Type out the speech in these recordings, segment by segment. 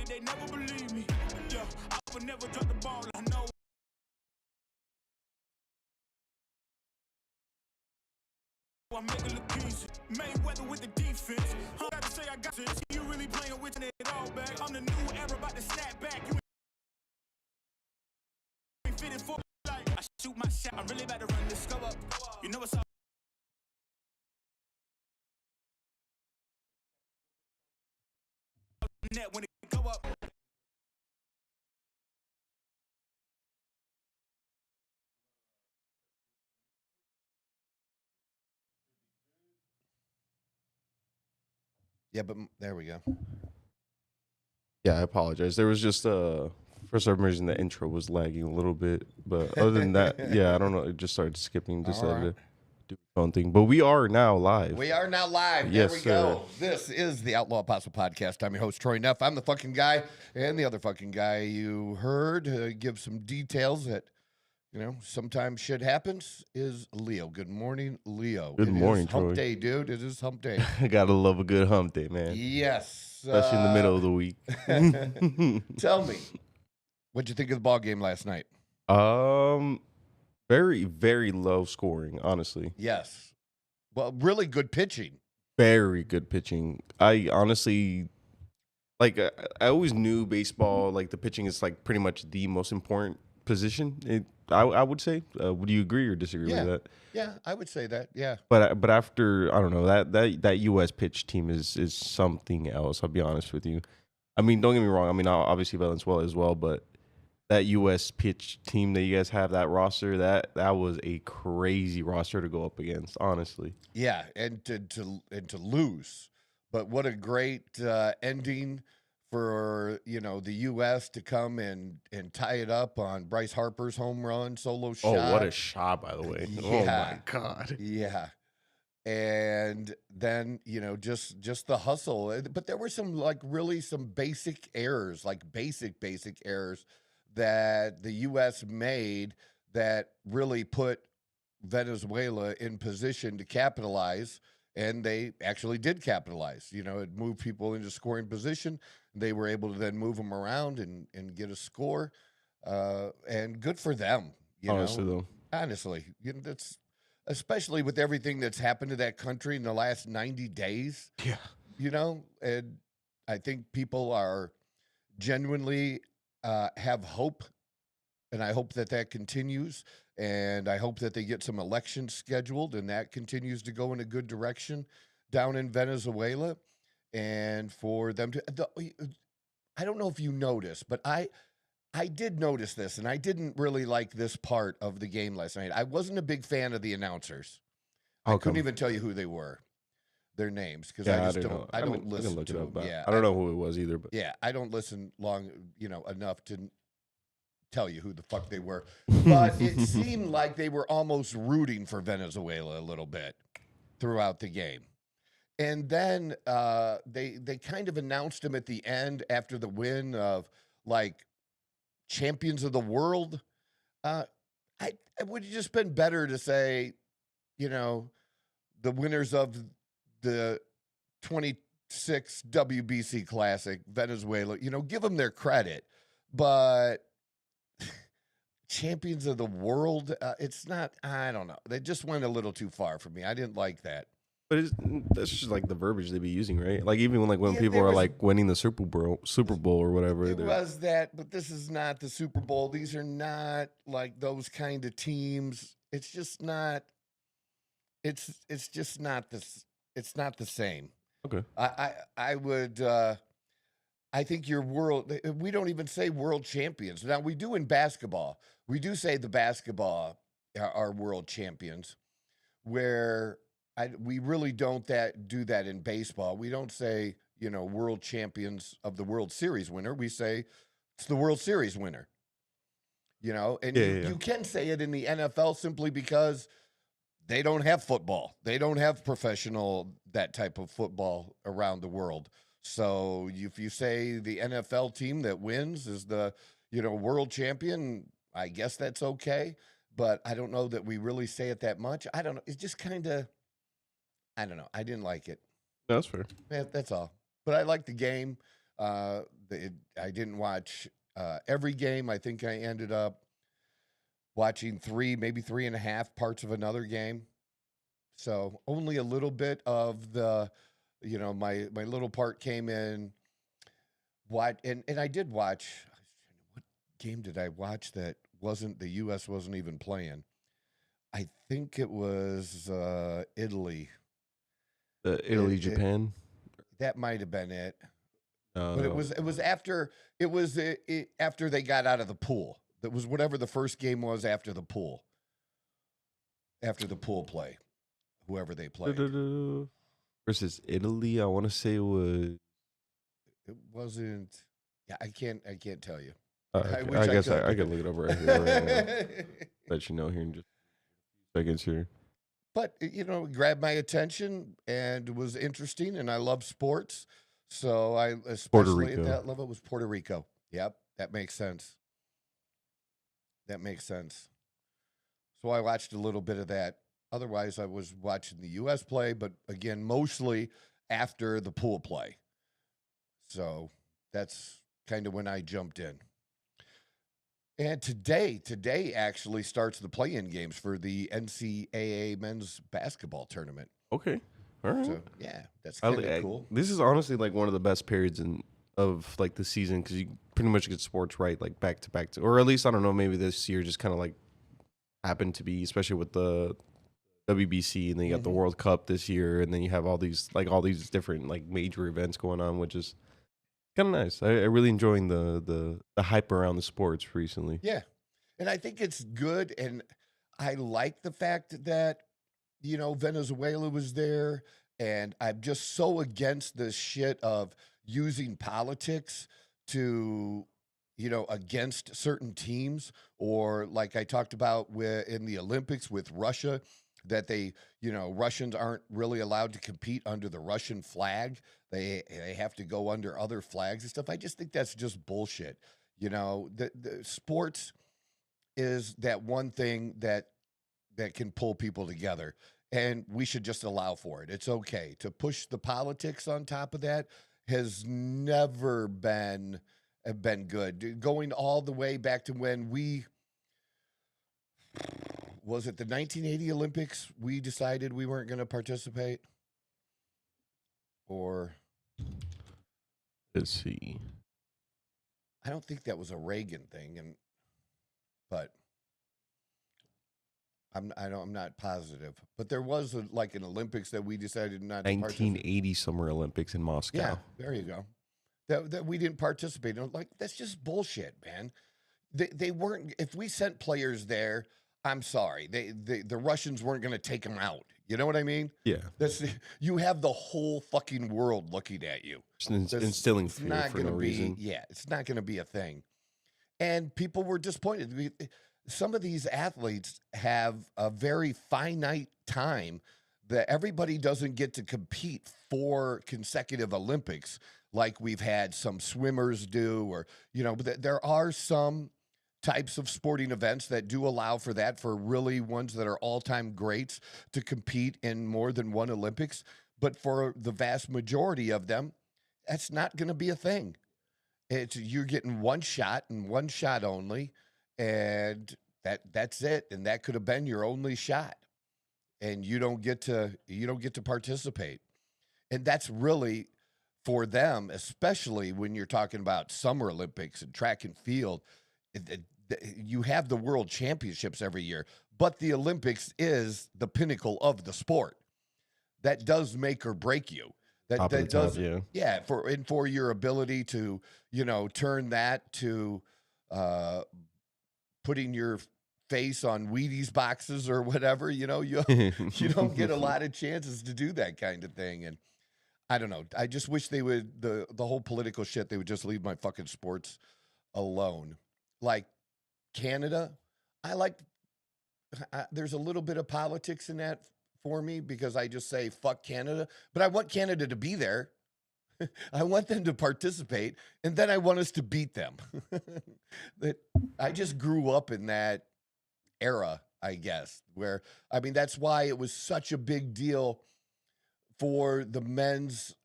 they never believe me. Yeah, I would never drop the ball. I know. I make it look easy. Mayweather with the defense. I gotta say I got this. You really playing with it all back. I'm the new era about to snap back. You ain't fitting for like I shoot my shot. I'm really about to run this go up. You know what's up? Net when it go up. Yeah, but there we go. Yeah, I apologize. There was just for some reason the intro was lagging a little bit, but other than that, yeah, I don't know. It just started skipping. Decided to do its own thing. But we are now live. We are now live. Yes, there we go. sir. This is the Outlaw Apostle Podcast. I'm your host, Troy Neff. I'm the fucking guy, and the other fucking guy you heard give some details that, you know, sometimes shit happens is Leo. Good morning, Leo. Good morning, Troy. Hump Troy. day, dude. It is hump day. Gotta love a good hump day, man. Yes. Especially in the middle of the week. Tell me, what'd you think of the ball game last night? Very, very low scoring, honestly. Yes. Well, really good pitching. Very good pitching. I honestly, like, I always knew baseball, like, the pitching is, like, pretty much the most important position. I would say. Would you agree or disagree with that? Yeah, I would say that. Yeah. But after, I don't know, that U.S. pitch team is something else. I'll be honest with you. I mean, don't get me wrong. I mean, obviously Valenzuela as well, but that U.S. pitch team that you guys have, that roster, that was a crazy roster to go up against, honestly. Yeah, and to lose, but what a great ending for, you know, the U.S. to come and tie it up on Bryce Harper's home run solo shot. Oh, what a shot, by the way! Yeah. Oh my God! Yeah, and then, you know, just the hustle, but there were some, like, really some basic errors, like basic errors that the U.S. made that really put Venezuela in position to capitalize, and they actually did capitalize. You know, it moved people into scoring position. They were able to then move them around and get a score, and good for them. Honestly, you know, that's especially with everything that's happened to that country in the last 90 days. Yeah, You know, and I think people are genuinely have hope, and I hope that continues, and I hope that they get some elections scheduled, and that continues to go in a good direction down in Venezuela, and for them to. I don't know if you noticed, but I did notice this, and I didn't really like this part of the game last night. I wasn't a big fan of the announcers. I couldn't even tell you who they were, their names, because I just don't. I don't listen to them. Yeah, I don't know who it was either. But yeah, I don't listen long, enough to tell you who the fuck they were. But it seemed like they were almost rooting for Venezuela a little bit throughout the game. And then they kind of announced them at the end after the win of, like, champions of the world. It would have just been better to say, you know, the winners of the 26 WBC Classic, Venezuela, you know, give them their credit. But champions of the world, it's not, I don't know. They just went a little too far for me. I didn't like that. But that's just like the verbiage they be using, right? Like even when Yeah, people are like winning the Super Bowl or whatever. It was that, but this is not the Super Bowl. These are not like those kind of teams. It's just not. It's just not this. It's not the same. Okay. I would. I think your world. We don't even say world champions now. We do in basketball. We do say the basketball are world champions, where. We really don't do that in baseball. We don't say, you know, world champions of the World Series winner. We say it's the World Series winner. You know, and you can say it in the NFL simply because they don't have football. They don't have professional, that type of football around the world. So if you say the NFL team that wins is the, you know, world champion, I guess that's okay. But I don't know that we really say it that much. I don't know. It's just kind of. I don't know. I didn't like it. That's fair. Yeah, that's all. But I like the game. I didn't watch every game. I think I ended up watching maybe 3.5 parts of another game. So only a little bit of the, my little part came in. And I did watch. What game did I watch that wasn't the U.S. wasn't even playing? I think it was Italy. Italy, Japan. That might have been it. Uh, But it was after after they got out of the pool. That was whatever the first game was after the pool. After the pool play, whoever they played. versus Italy. I want to say it was. It wasn't. Yeah, I can't tell you. Okay. wish I I guess could. I can look it up right here. Right now. Let you know here in just seconds here. But it grabbed my attention and was interesting, and I love sports. So I especially at Rico. that level was Puerto Rico. Yep, that makes sense. That makes sense. So I watched a little bit of that. Otherwise, I was watching the U.S. play, but again, mostly after the pool play. So that's kind of when I jumped in. And today actually starts the play-in games for the NCAA men's basketball tournament. Okay. All right. So yeah, that's kind of cool. This is honestly like one of the best periods of like the season because you pretty much get sports right like back to back or at least I don't know, maybe this year just kind of like happened to be, especially with the WBC, and then you got the World Cup this year, and then you have all these different like major events going on, which is kind of nice. I really enjoying the hype around the sports recently. Yeah, and I think it's good, and I like the fact that Venezuela was there, and I'm just so against this shit of using politics to against certain teams, or like I talked about in the Olympics with Russia, that Russians aren't really allowed to compete under the Russian flag. They have to go under other flags and stuff. I just think that's just bullshit. The sports is that one thing that can pull people together, and we should just allow for it. It's okay to push the politics on top of that. Has never been good. Going all the way back to when was it the 1980 Olympics, we decided we weren't going to participate? Or let's see. I don't think that was a Reagan thing, but I'm not positive. But there was an Olympics that we decided not to participate. 1980 Summer Olympics in Moscow. Yeah, there you go. That we didn't participate. And that's just bullshit, man. They weren't. If we sent players there, I'm sorry. The Russians weren't going to take them out. You know what I mean? Yeah. You have the whole fucking world looking at you. Instilling fear for no reason. Yeah, it's not going to be a thing. And people were disappointed. Some of these athletes have a very finite time that everybody doesn't get to compete 4 consecutive Olympics like we've had some swimmers do, or but there are some types of sporting events that do allow for that, for really ones that are all-time greats to compete in more than one Olympics. But for the vast majority of them, that's not going to be a thing. You're getting one shot and one shot only, and that's it. And that could have been your only shot, and you don't get to participate. And that's really for them, especially when you're talking about Summer Olympics and track and field. You have the world championships every year, but the Olympics is the pinnacle of the sport. That does make or break you. That does, yeah. For your ability to turn that to putting your face on Wheaties boxes or whatever. You don't get a lot of chances to do that kind of thing. And I don't know. I just wish they would the whole political shit. They would just leave my fucking sports alone. Like Canada, there's a little bit of politics in that for me, because I just say fuck Canada, but I want Canada to be there. I want them to participate, and then I want us to beat them. I just grew up in that era, I guess, where that's why it was such a big deal for the men's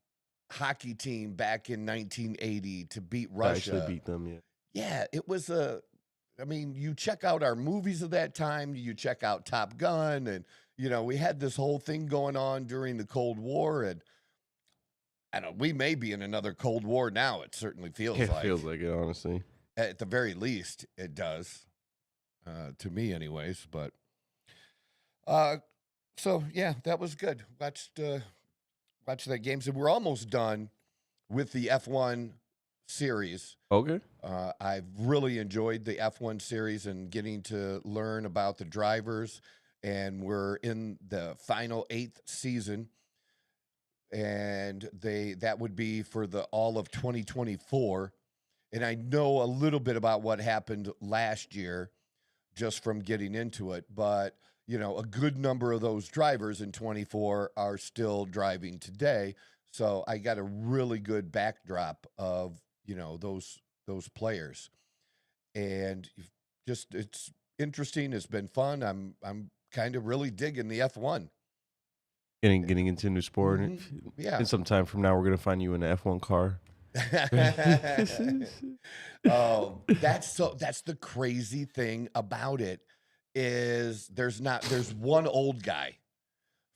hockey team back in 1980 to beat I actually Russia. beat them. Yeah. Yeah, it was I mean, you check out our movies of that time, you check out Top Gun, and, we had this whole thing going on during the Cold War, and I don't we may be in another Cold War now, it certainly feels It like. feels like it, honestly. At the very least, it does, to me anyways, but, so, yeah, that was good. Watched that game, so we're almost done with the F1 series. Okay. I've really enjoyed the F1 series and getting to learn about the drivers, and we're in the final 8th season, and that would be for all of 2024. And I know a little bit about what happened last year just from getting into it, but a good number of those drivers in 24 are still driving today. So I got a really good backdrop of those players, and it's interesting. It's been fun. I'm kind of really digging the F1. Getting into a new sport. Yeah. And sometime from now, we're gonna find you in an F1 car. Oh, that's the crazy thing about it is there's one old guy,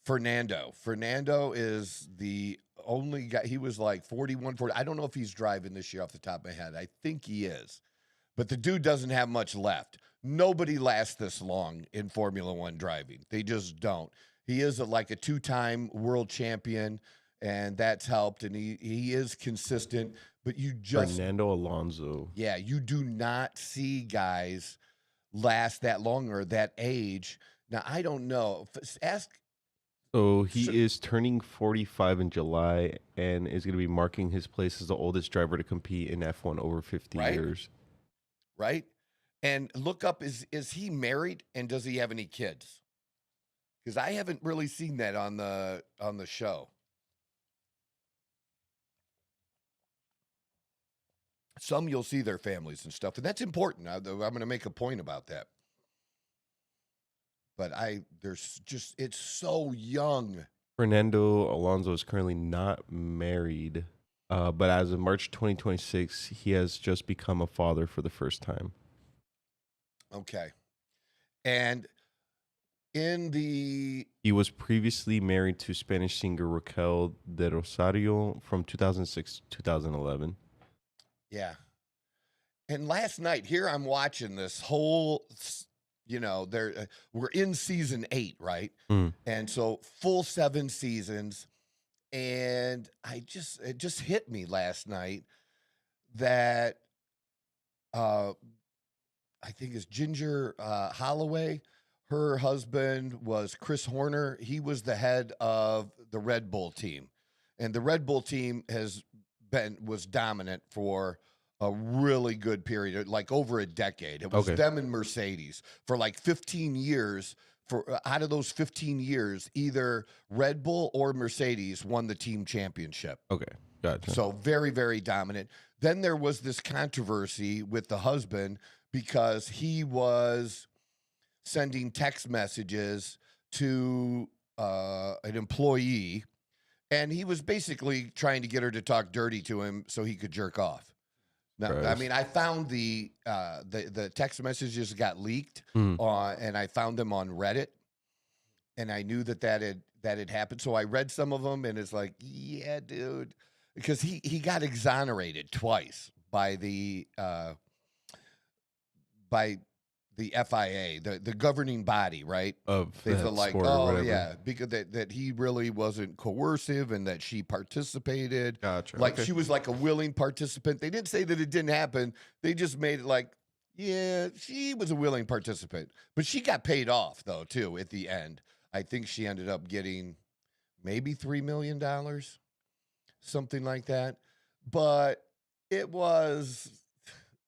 Fernando. Fernando is the only guy. He was like 41, 40. I don't know if he's driving this year off the top of my head. I think he is. But the dude doesn't have much left. Nobody lasts this long in Formula One driving. They just don't. He is like a 2-time world champion, and that's helped. And he is consistent, but you just Fernando Alonso. Yeah, you do not see guys last that long or that age. Now, I don't know. So he is turning 45 in July and is going to be marking his place as the oldest driver to compete in F1 over 50 years. Right? And look up, is he married, and does he have any kids? Because I haven't really seen that on the show. Some you'll see their families and stuff, and that's important. I'm going to make a point about that. But it's so young. Fernando Alonso is currently not married, but as of March 2026, he has just become a father for the first time. Okay. And he was previously married to Spanish singer Raquel de Rosario from 2006 to 2011. Yeah. And last night, here I'm watching this whole, we're in season 8, right? And so full 7 seasons. And it just hit me last night that I think it's Ginger Holloway. Her husband was Chris Horner. He was the head of the Red Bull team. And the Red Bull team was dominant for a really good period, like over a decade. It was them and Mercedes for like 15 years. Out of those 15 years, either Red Bull or Mercedes won the team championship. Okay, gotcha. So very, very dominant. Then there was this controversy with the husband because he was sending text messages to an employee, and he was basically trying to get her to talk dirty to him so he could jerk off. Now, I mean, I found the text messages got leaked, and I found them on Reddit, and I knew that had happened. So I read some of them, and it's like, yeah, dude, because he got exonerated twice by the FIA, the governing body, right? They feel like, whatever. Because that he really wasn't coercive and that she participated. Gotcha. Like she was like a willing participant. They didn't say that it didn't happen. They just made it like, yeah, she was a willing participant. But she got paid off, though, too, at the end. I think she ended up getting maybe $3 million, something like that. But it was,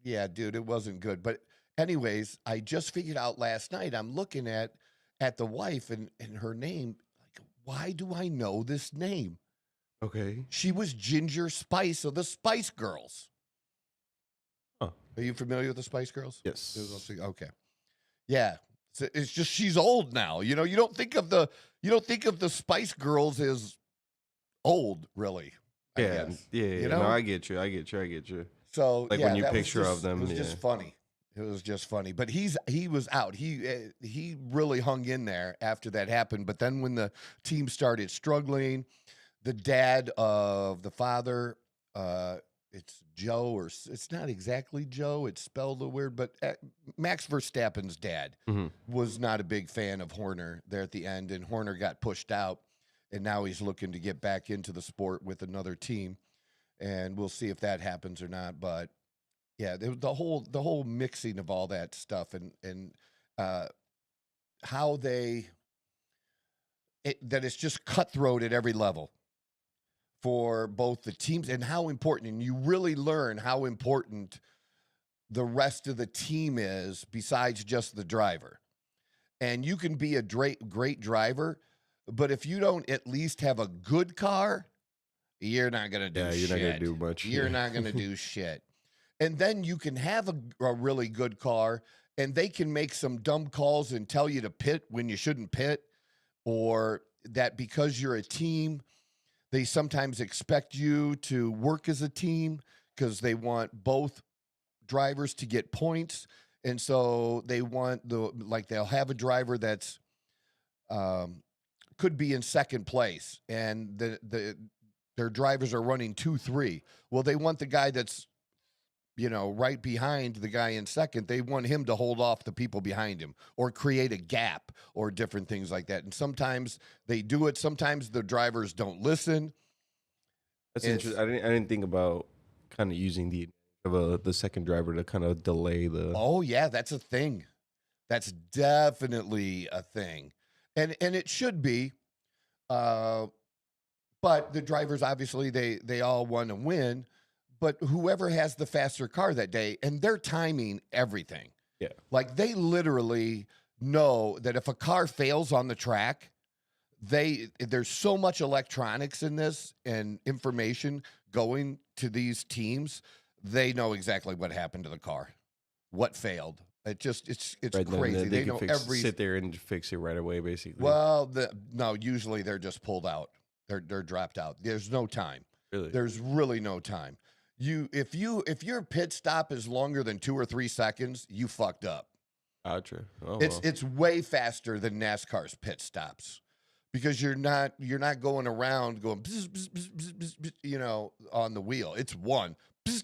yeah, dude, it wasn't good. But anyways, I just figured out last night, I'm looking at the wife and her name. Like, why do I know this name? Okay. She was Ginger Spice of the Spice Girls. Huh. Are you familiar with the Spice Girls? Yes. Okay. Yeah. So it's just she's old now. You don't think of the Spice Girls as old, really. I Yeah, guess. yeah. You No, know? I get you. So Like yeah, when you that was picture of just, them, it was yeah. just funny. It was just funny. But he was out. He really hung in there after that happened. But then when the team started struggling, the dad of the father, uh, it's Joe, or it's not exactly Joe. It's spelled a weird, but Max Verstappen's dad hmm was not a big fan of Horner there at the end, and Horner got pushed out, and now he's looking to get back into the sport with another team, and we'll see if that happens or not. But yeah, the whole mixing of all that stuff, and uh, how that it's just cutthroat at every level for both the teams, and how important, and you really learn how important the rest of the team is besides just the driver. And you can be a great driver, but if you don't at least have a good car, you're not going to do Yeah, you're shit. not gonna do much. You're Yeah. not going to do shit. And then you can have a really good car, and they can make some dumb calls and tell you to pit when you shouldn't pit, or that because you're a team, they sometimes expect you to work as a team because they want both drivers to get points. And so they want they'll have a driver that's um, could be in second place, and their drivers are running 2-3. Well, they want the guy that's right behind the guy in second. They want him to hold off the people behind him or create a gap or different things like that. And sometimes they do it. Sometimes the drivers don't listen. That's It's interesting. I didn't think about kind of using the second driver to kind of delay the. Oh yeah, that's a thing. That's definitely a thing. And it should be. Uh, but the drivers, obviously, they all want to win. But whoever has the faster car that day, and they're timing everything. Yeah. Like they literally know that if a car fails on the track, there's so much electronics in this and information going to these teams. They know exactly what happened to the car, what failed. It's Right, then crazy. They can know sit there and fix it right away, basically. well, no, usually they're just pulled out. They're dropped out. There's no time. Really? There's really no time. If your pit stop is longer than 2 or 3 seconds, you fucked up. Gotcha. Oh, It's way faster than NASCAR's pit stops because you're not going around going bzz, bzz, bzz, bzz, bzz, bzz, on the wheel. It's one bzz,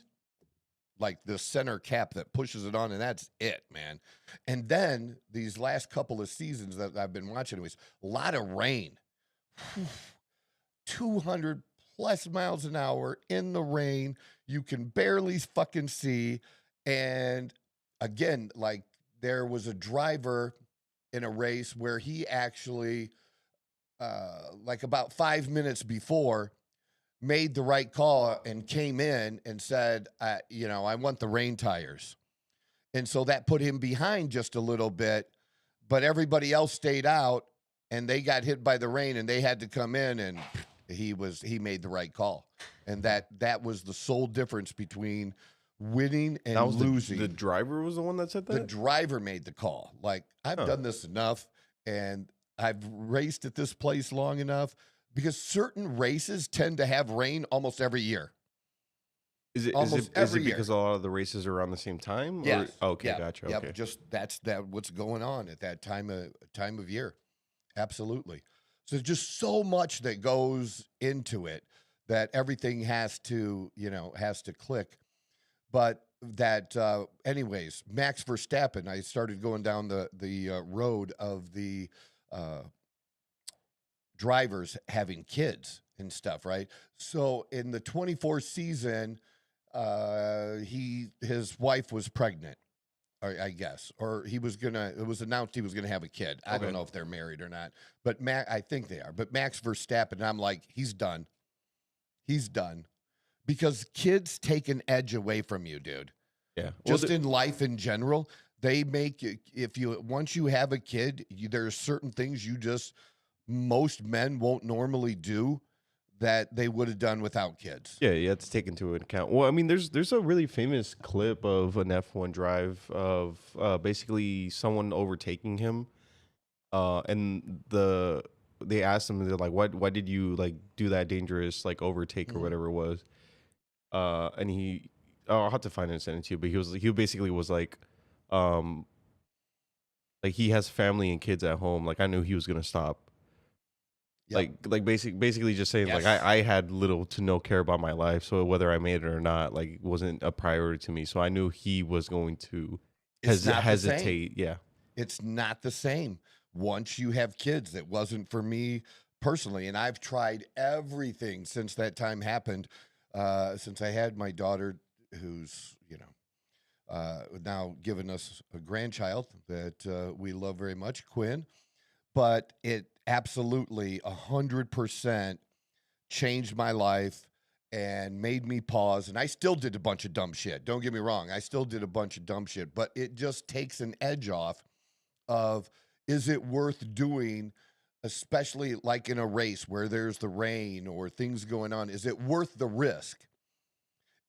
like the center cap that pushes it on, and that's it, man. And then these last couple of seasons that I've been watching, it was a lot of rain. 200 plus miles an hour in the rain. You can barely fucking see. And again, like there was a driver in a race where he actually, like about 5 minutes before, made the right call and came in and said, I want the rain tires. And so that put him behind just a little bit, but everybody else stayed out and they got hit by the rain and they had to come in, and he made the right call. And that was the sole difference between winning and that was losing. The driver was the one that said that? The driver made the call. Like, I've done this enough and I've raced at this place long enough, because certain races tend to have rain almost every year. Is it because a lot of the races are around the same time? Yes. Okay, Yep. gotcha. Yep. Okay. Just that's what's going on at that time of year. Absolutely. So just so much that goes into it that everything has to click. But that, anyways, Max Verstappen, I started going down the road of the drivers having kids and stuff, right? So in the 24 season, his wife was pregnant, or I guess, or it was announced he was gonna have a kid. I don't know if they're married or not, but I think they are. But Max Verstappen, I'm like, he's done. He's done. Because kids take an edge away from you, dude. Yeah. Just in life in general, they make once you have a kid, there are certain things most men won't normally do that they would have done without kids. Yeah, you have to take into account. Well, I mean, there's a really famous clip of an F1 drive of basically someone overtaking him, and the they asked him, they're like, why did you like do that dangerous like overtake or Mhm. whatever it was? And I'll have to find it and send it to you. But he basically was like he has family and kids at home. Like I knew he was gonna stop. Yep. Basically just saying like Yes. I had little to no care about my life, so whether I made it or not, like it wasn't a priority to me. So I knew he was going to It's not the same. hesitate. Yeah. It's not the same. Once you have kids, it wasn't for me personally. And I've tried everything since that time happened. Since I had my daughter, who's, now given us a grandchild that we love very much, Quinn. But it absolutely 100% changed my life and made me pause. And I still did a bunch of dumb shit. Don't get me wrong. I still did a bunch of dumb shit, but it just takes an edge off of, is it worth doing, especially like in a race where there's the rain or things going on? Is it worth the risk?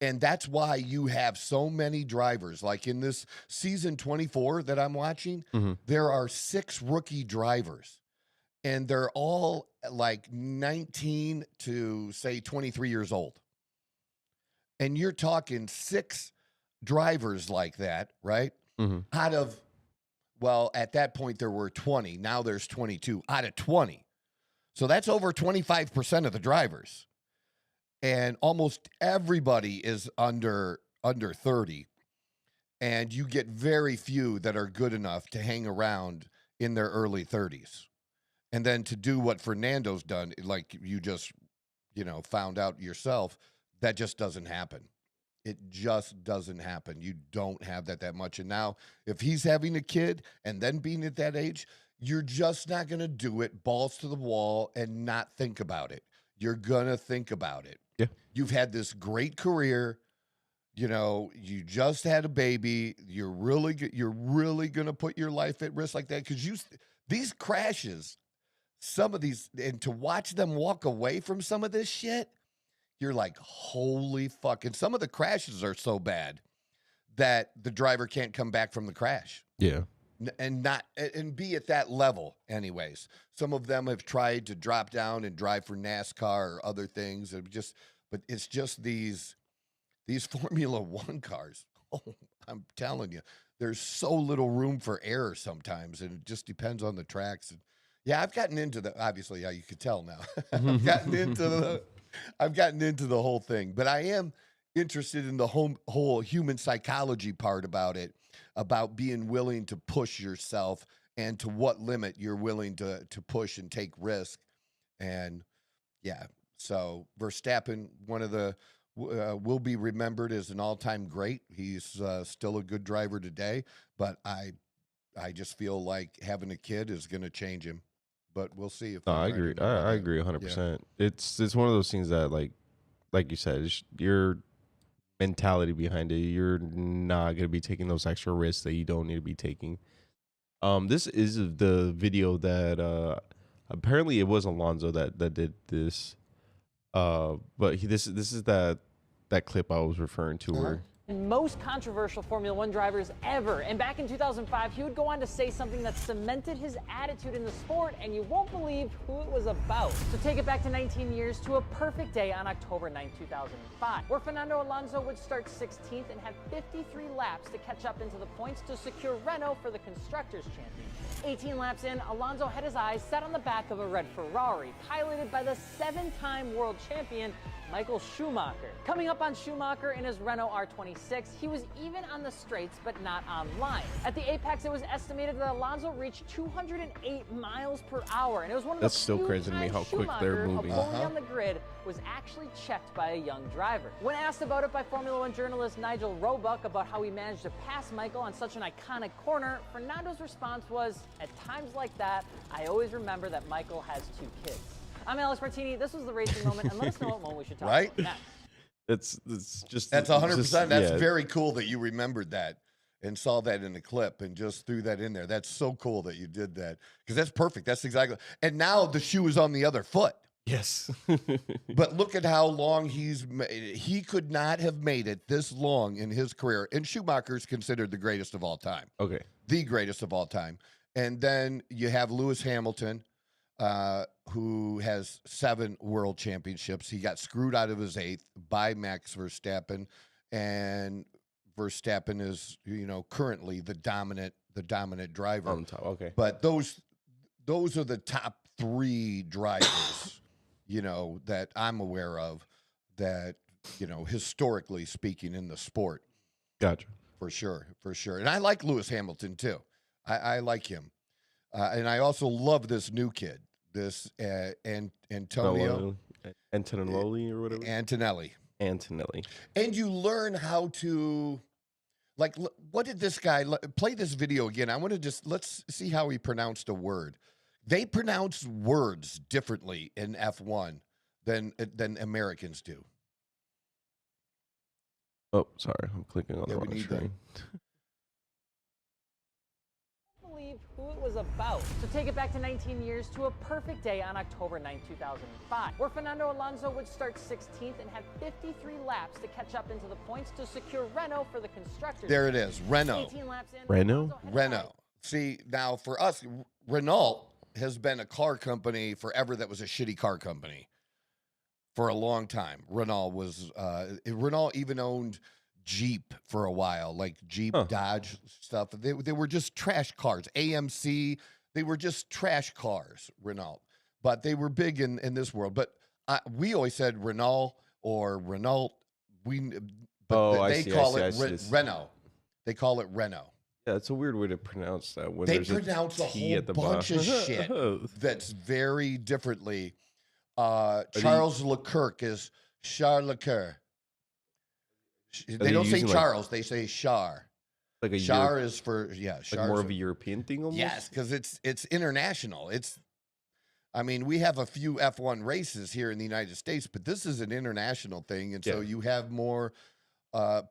And that's why you have so many drivers. Like in this season 24 that I'm watching, there are 6 rookie drivers, and they're all like 19 to say 23 years old. And you're talking 6 drivers like that, right? Out of, well, at that point there were 20. Now there's 22 out of 20. So that's over 25% of the drivers. And almost everybody is under 30. And you get very few that are good enough to hang around in their early 30s. And then to do what Fernando's done, like you just, found out yourself, that just doesn't happen. It just doesn't happen. You don't have that much. And now if he's having a kid and then being at that age, you're just not going to do it balls to the wall and not think about it. You're going to think about it. Yeah. You've had this great career. You just had a baby. You're really going to put your life at risk like that, because these crashes, some of these, and to watch them walk away from some of this shit, you're like, holy fucking, some of the crashes are so bad that the driver can't come back from the crash. Yeah. And be at that level anyways. Some of them have tried to drop down and drive for NASCAR or other things. But it's just these Formula One cars. Oh, I'm telling you, there's so little room for error sometimes, and it just depends on the tracks. And yeah, I've gotten into obviously, yeah, you could tell now. I've gotten into the whole thing, but I am interested in the whole human psychology part about it, about being willing to push yourself and to what limit you're willing to push and take risk. And yeah, so Verstappen, one of the will be remembered as an all-time great. He's still a good driver today, but I just feel like having a kid is going to change him. But we'll see if No, I agree. I agree 100%. It's one of those things that like you said, it's your mentality behind it. You're not gonna be taking those extra risks that you don't need to be taking. This is the video that apparently it was Alonso that did this. But this is that clip I was referring to where most controversial Formula One drivers ever. And back in 2005, he would go on to say something that cemented his attitude in the sport, and you won't believe who it was about. So take it back to 19 years to a perfect day on October 9, 2005, where Fernando Alonso would start 16th and have 53 laps to catch up into the points to secure Renault for the Constructors' Championship. 18 laps in, Alonso had his eyes set on the back of a red Ferrari, piloted by the 7-time world champion, Michael Schumacher. Coming up on Schumacher in his Renault R26, he was even on the straights but not on line. At the apex, it was estimated that Alonso reached 208 miles per hour, and it was one of That's the still few crazy to me times how quick they're Schumacher, moving. a bully on the grid, was actually checked by a young driver. When asked about it by Formula One journalist Nigel Roebuck about how he managed to pass Michael on such an iconic corner, Fernando's response was, "At times like that, I always remember that Michael has 2 kids." I'm Alex Martini. This was the racing moment, and let us know what moment we should talk Right? about next. That's 100%. That's yeah. very cool that you remembered that and saw that in the clip and just threw that in there. That's so cool that you did that, because that's perfect. That's exactly. And now the shoe is on the other foot. Yes. But look at how long he could not have made it this long in his career. And Schumacher's considered the greatest of all time. Okay. The greatest of all time. And then you have Lewis Hamilton. who has 7 world championships. He got screwed out of his 8th by Max Verstappen, and Verstappen is, currently the dominant driver. On top, okay. But those are the top 3 drivers, that I'm aware of that, historically speaking in the sport. Gotcha. For sure. And I like Lewis Hamilton too. I like him. And I also love this new kid, this Antonio. Antonelli or whatever? Antonelli. And you learn how to, what did this guy, play this video again. I want to let's see how he pronounced a word. They pronounce words differently in F1 than Americans do. Oh, sorry. I'm clicking on the wrong screen. Believe who it was about. So take it back to 19 years to a perfect day on October 9, 2005, where Fernando Alonso would start 16th and have 53 laps to catch up into the points to secure Renault for the constructors. There it is, Renault. 18 laps in, Renault. See, now for us, Renault has been a car company forever that was a shitty car company for a long time. Renault even owned Jeep for a while, like Jeep, Dodge stuff. They were just trash cars. AMC, they were just trash cars, Renault. But they were big in this world. But we always said Renault or Renault. They call it Renault. They call it Renault. Yeah, it's a weird way to pronounce that. When they pronounce a whole bunch of shit that's very differently. Charles Leclerc is Charles Leclerc. They don't say Charles, they say Char. Like a Char is for Char more of a European thing almost. Yes, because it's international. We have a few F1 races here in the United States, but this is an international thing, and so you have more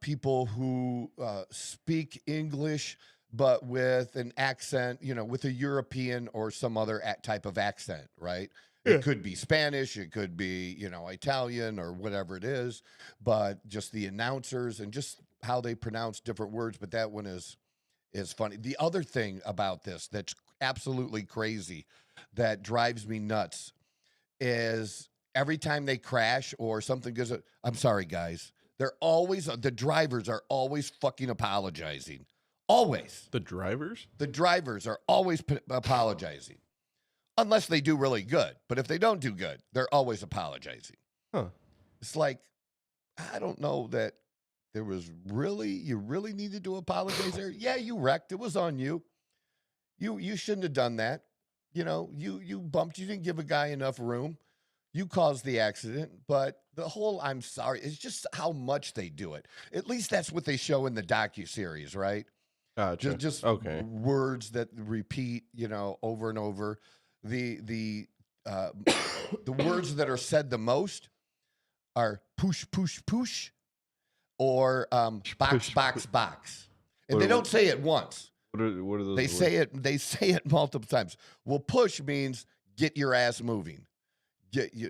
people who speak English, but with an accent, with a European or some other type of accent, right? It could be Spanish, it could be, Italian or whatever it is, but just the announcers and just how they pronounce different words. But that one is funny. The other thing about this that's absolutely crazy, that drives me nuts, is every time they crash or something goes, I'm sorry, guys. The drivers are always fucking apologizing. Always. The drivers? The drivers are always apologizing. Unless they do really good. But if they don't do good, they're always apologizing. Huh. It's like, I don't know that there was you really needed to apologize there. Yeah, you wrecked. It was on you. You shouldn't have done that. You bumped. You didn't give a guy enough room. You caused the accident. But the whole I'm sorry is just how much they do it. At least that's what they show in the docuseries, right? Gotcha. Just okay. Words that repeat, over and over. The words that are said the most are push, push, push, or box, box, box. And they don't say it once. What are those They words? They say it multiple times. Well, push means get your ass moving.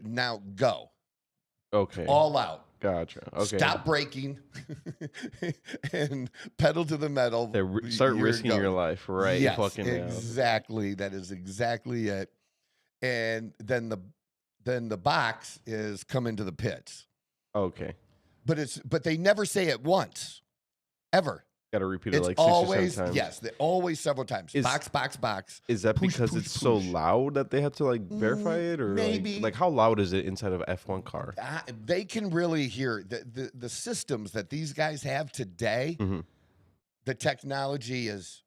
Now go. Okay. All out. Gotcha. Okay. Stop braking and pedal to the metal. Start risking your life, right? Yes, fucking exactly. That is exactly it. And then the box is come into the pits. Okay. But they never say it once, ever. Got to repeat it like 6 always, or 7 times. Yes, always several times. Box, box, box. Is that push, because push, it's push. so loud that they have to verify it, or maybe. like how loud is it inside of an F1 car? They can really hear the systems that these guys have today. Mm-hmm. The technology is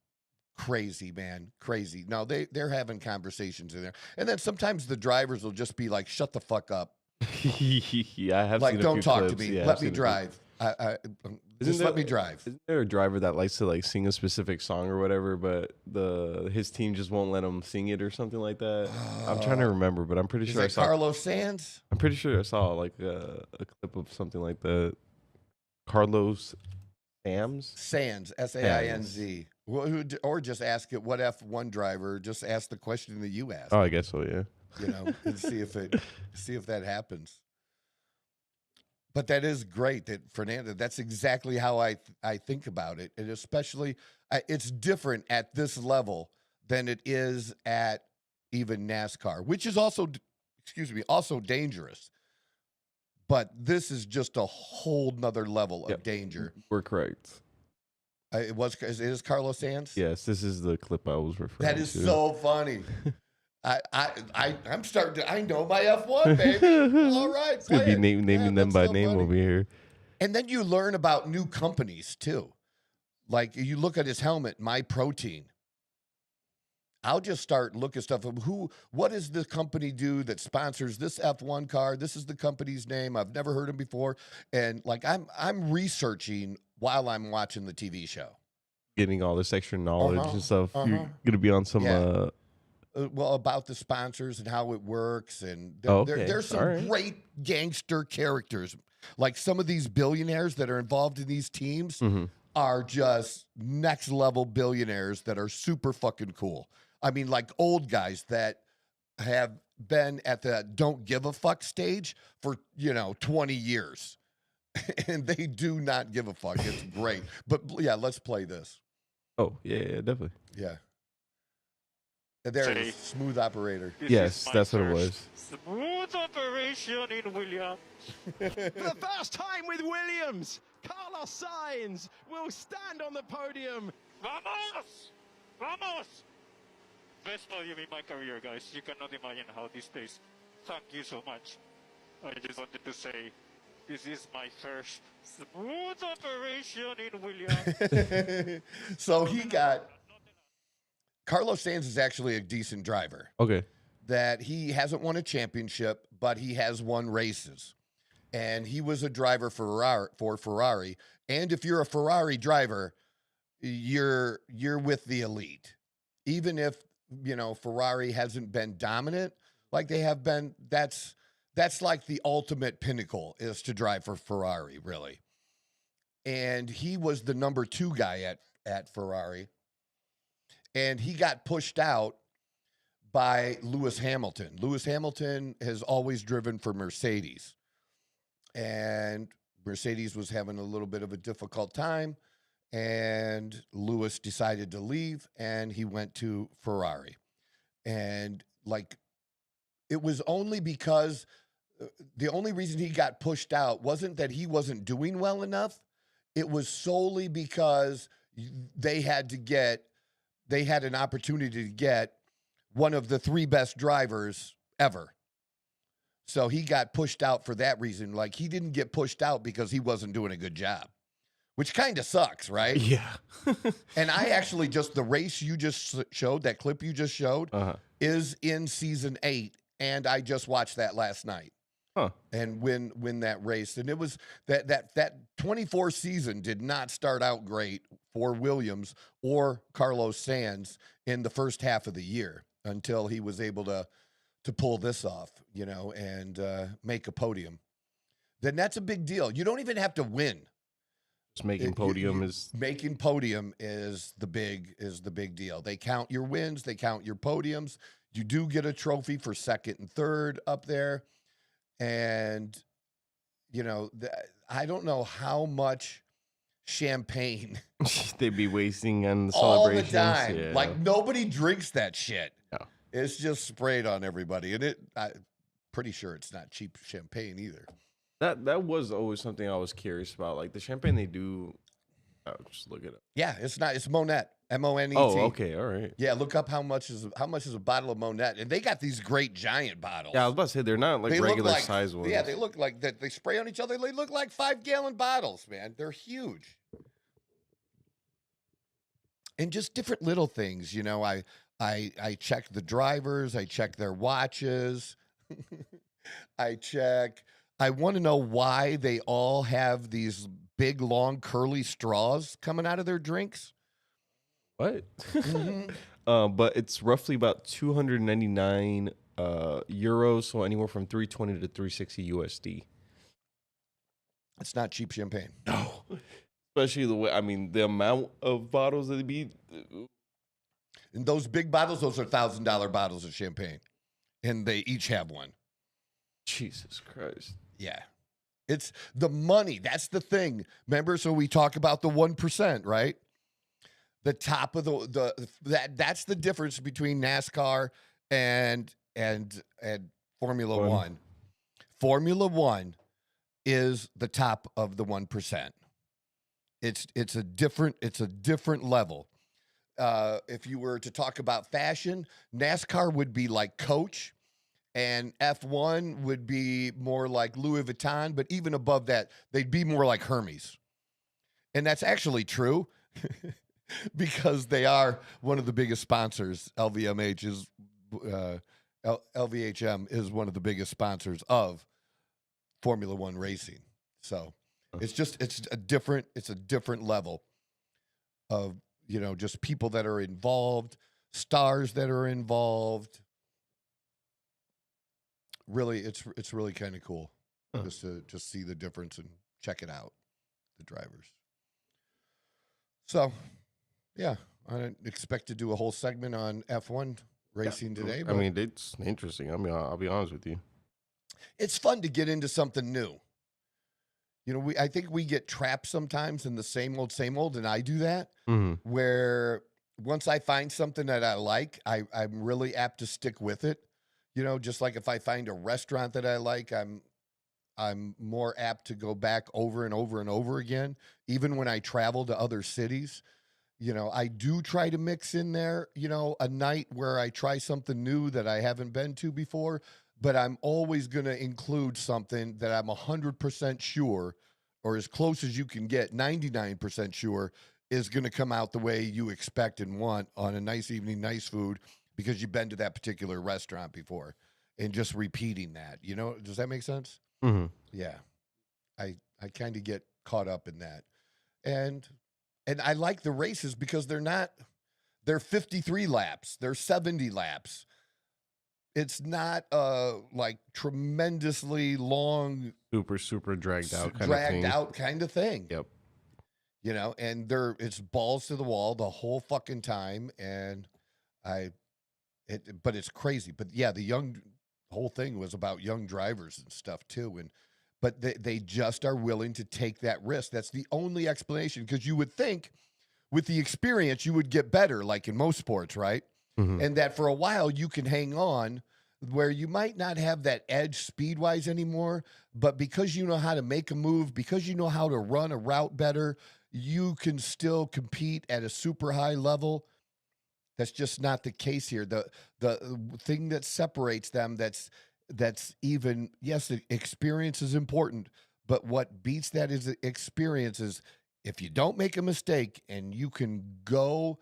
crazy, man, crazy. No, they're having conversations in there, and then sometimes the drivers will just be like, "Shut the fuck up." Yeah, I have seen a don't few talk clips. to me. Yeah, Let me drive. Let me drive. Isn't there a driver that likes to sing a specific song or whatever, but his team just won't let him sing it or something like that? I'm trying to remember, but I'm pretty sure I saw Carlos Sanz. I'm pretty sure I saw a clip of something like that. Carlos Sanz, Sainz. Or just ask it. What F1 driver? Just ask the question that you asked. Oh, I guess so. Yeah. And see if that happens. But that is great that Fernando, that's exactly how I think about it. And especially, it's different at this level than it is at even NASCAR, which is also, also dangerous. But this is just a whole nother level of danger. We're correct. It is Carlos Sainz? Yes, this is the clip I was referring to. That is so funny. I'm starting to, I know my F1, baby. All right. It's going to be naming them by name over here. And then you learn about new companies too. Like you look at his helmet, My Protein. I'll just start looking stuff up. What does the company do that sponsors this F1 car? This is the company's name. I've never heard him before. And like I'm researching while I'm watching the TV show. Getting all this extra knowledge and stuff. You're going to be on some well, about the sponsors and how it works. And there's some great gangster characters. Like some of these billionaires that are involved in these teams are just next level billionaires that are super fucking cool. I mean, like old guys that have been at the don't give a fuck stage for, 20 years. And they do not give a fuck. It's great. But yeah, let's play this. Oh, yeah, definitely. Yeah. There it is. Smooth operator. Yes, that's what it was. Smooth operation in Williams. For the first time with Williams, Carlos Sainz will stand on the podium. Vamos! Vamos! Best podium in my career, guys. You cannot imagine how this tastes. Thank you so much. I just wanted to say, this is my first smooth operation in Williams. So Carlos Sainz is actually a decent driver. Okay. That he hasn't won a championship, but he has won races. And he was a driver for Ferrari. And if you're a Ferrari driver, you're with the elite. Even if, Ferrari hasn't been dominant like they have been, that's like the ultimate pinnacle is to drive for Ferrari, really. And he was the number 2 guy at Ferrari. And he got pushed out by Lewis Hamilton. Lewis Hamilton has always driven for Mercedes. And Mercedes was having a little bit of a difficult time. And Lewis decided to leave, and he went to Ferrari. And, it was only because the only reason he got pushed out wasn't that he wasn't doing well enough. It was solely because they had an opportunity to get one of the 3 best drivers ever. So he got pushed out for that reason. Like, he didn't get pushed out because he wasn't doing a good job, which kind of sucks, right? Yeah. And I actually the race you just showed, that clip you just showed, is in season 8. And I just watched that last night. And win that race. And it was that 24 season did not start out great for Williams or Carlos Sainz in the first half of the year until he was able to pull this off, and make a podium. Then that's a big deal. You don't even have to win. Just making podium is the big deal. They count your wins, they count your podiums. You do get a trophy for second and third up there. And, I don't know how much champagne they'd be wasting on the all the celebrations. time. Yeah. Like, nobody drinks that shit. No. It's just sprayed on everybody. And I'm pretty sure it's not cheap champagne either. That was always something I was curious about. Like the champagne they do, just look it up. Yeah, it's not. It's Monet. Monet. Oh, okay, all right. Yeah, look up how much is a bottle of Monet, and they got these great giant bottles. Yeah, I was about to say they're not like regular size ones. Yeah, they look like that. They spray on each other. They look like 5-gallon bottles, man. They're huge. And just different little things, I check the drivers. I check their watches. I want to know why they all have these big, long, curly straws coming out of their drinks. What? But it's roughly about 299 euros, so anywhere from 320 to 360 USD. It's not cheap champagne. No. Especially the amount of bottles that they be. And those big bottles, those are $1,000 bottles of champagne. And they each have one. Jesus Christ. Yeah. It's the money. That's the thing. Remember, so we talk about the 1%, right? The top of that's the difference between NASCAR and Formula One. Formula One is the top of the 1%. It's a different level. If you were to talk about fashion, NASCAR would be like Coach, and F1 would be more like Louis Vuitton. But even above that, they'd be more like Hermes, and that's actually true because they are one of the biggest sponsors. LVHM is one of the biggest sponsors of Formula One racing. So it's a different level of, just people that are involved, stars that are involved. Really, it's really kind of cool just to see the difference and check it out, the drivers. So, yeah, I didn't expect to do a whole segment on F1 racing today. But I mean, it's interesting. I mean, I'll be honest with you. It's fun to get into something new. I think we get trapped sometimes in the same old, and I do that, where once I find something that I like, I'm really apt to stick with it. Just like if I find a restaurant that I like, I'm more apt to go back over and over and over again. Even when I travel to other cities, I do try to mix in there, a night where I try something new that I haven't been to before. But I'm always going to include something that I'm 100% sure, or as close as you can get, 99% sure, is going to come out the way you expect and want on a nice evening, nice food, because you've been to that particular restaurant before, and just repeating that. Does that make sense? Mm-hmm. Yeah. I kind of get caught up in that. And I like the races because they're 53 laps, they're 70 laps. It's not like tremendously long, super dragged out kind of thing. Yep. And it's balls to the wall the whole fucking time, and but it's crazy. But yeah, the whole thing was about young drivers and stuff too, but they just are willing to take that risk. That's the only explanation, because you would think with the experience you would get better, like in most sports, right? Mm-hmm. And that for a while you can hang on, where you might not have that edge speed-wise anymore, but because you know how to make a move, because you know how to run a route better, you can still compete at a super high level. That's just not the case here. The thing that separates them, that's even, yes, experience is important, but what beats that is experience. Is if you don't make a mistake and you can go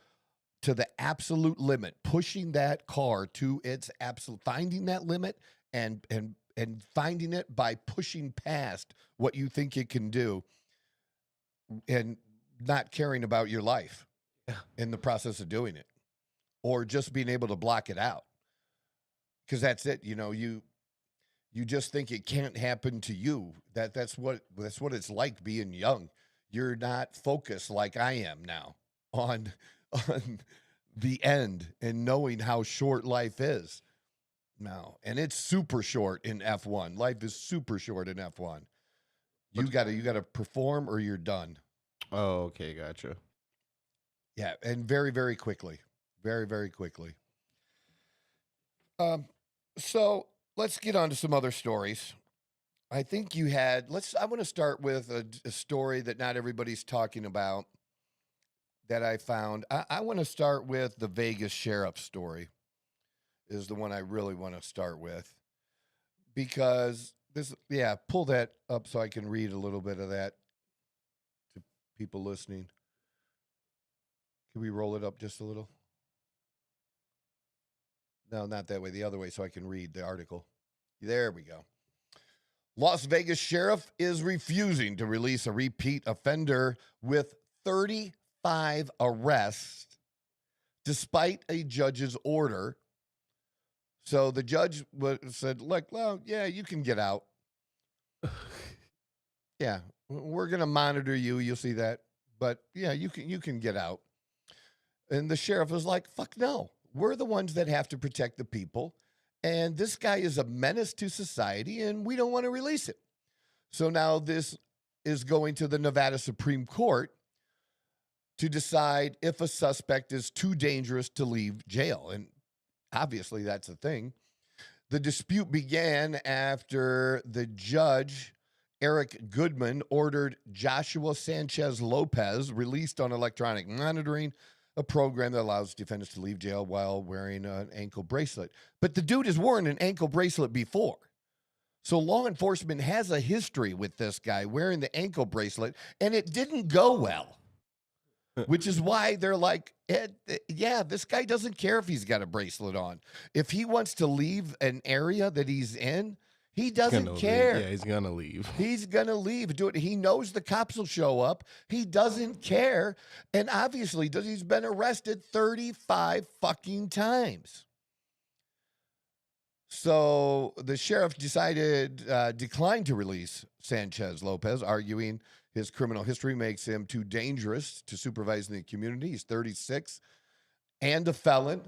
to the absolute limit, pushing that car to its absolute, finding that limit and finding it by pushing past what you think it can do, and not caring about your life in the process of doing it, or just being able to block it out. Because that's it. You just think it can't happen to you. That's what it's like being young. You're not focused like I am now on the end and knowing how short life is now. And it's super short in F1. Life is super short in F1. You gotta perform or you're done. Oh, okay, gotcha. Yeah, and very, very quickly. Very, very quickly. So let's get on to some other stories. I think I want to start with a story that not everybody's talking about, that I found. I want to start with the Vegas sheriff story, is the one I really want to start with, because pull that up so I can read a little bit of that to people listening. Can we roll it up just a little? No, not that way. The other way, so I can read the article. There we go. Las Vegas sheriff is refusing to release a repeat offender with 35 arrests despite a judge's order. So the judge said, look, well, yeah, you can get out. Yeah, we're going to monitor you. You'll see that. But yeah, you can get out. And the sheriff was like, fuck no. We're the ones that have to protect the people. And this guy is a menace to society, and we don't want to release it. So now this is going to the Nevada Supreme Court to decide if a suspect is too dangerous to leave jail. And Obviously, that's a thing. The dispute began after the judge, Eric Goodman, ordered Joshua Sanchez Lopez released on electronic monitoring, a program that allows defendants to leave jail while wearing an ankle bracelet. But the dude has worn an ankle bracelet before. So law enforcement has a history with this guy wearing the ankle bracelet, and it didn't go well. Which is why they're like, yeah, this guy doesn't care if he's got a bracelet on. If he wants to leave an area that he's in, he doesn't care. Yeah, he's gonna leave. He's gonna leave. Do it. He knows the cops will show up. He doesn't care. And obviously, he's been arrested 35 fucking times. So the sheriff declined to release Sanchez Lopez, arguing his criminal history makes him too dangerous to supervise in the community. He's 36 and a felon,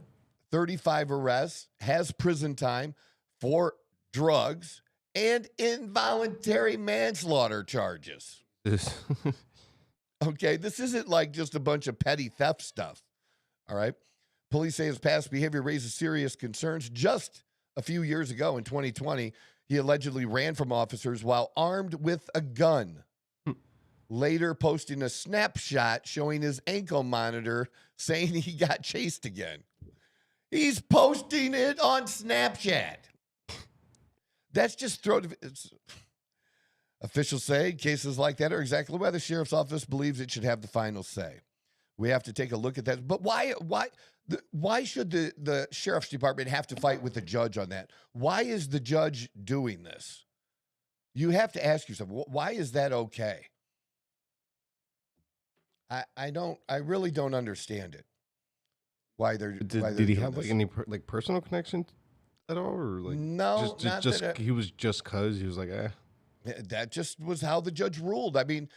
35 arrests, has prison time for drugs and involuntary manslaughter charges. Okay, this isn't like just a bunch of petty theft stuff. All right. Police say his past behavior raises serious concerns. Just a few years ago in 2020, he allegedly ran from officers while armed with a gun. Later posting a snapshot showing his ankle monitor saying he got chased again. He's posting it on Snapchat. That's just officials say cases like that are exactly why the sheriff's office believes it should have the final say. We have to take a look at that. But why should the sheriff's department have to fight with the judge on that? Why is the judge doing this? You have to ask yourself, why is that okay? I really don't understand it. Why they're did he have like any personal connection at all, or like no? He was just cause he was like That just was how the judge ruled. I mean,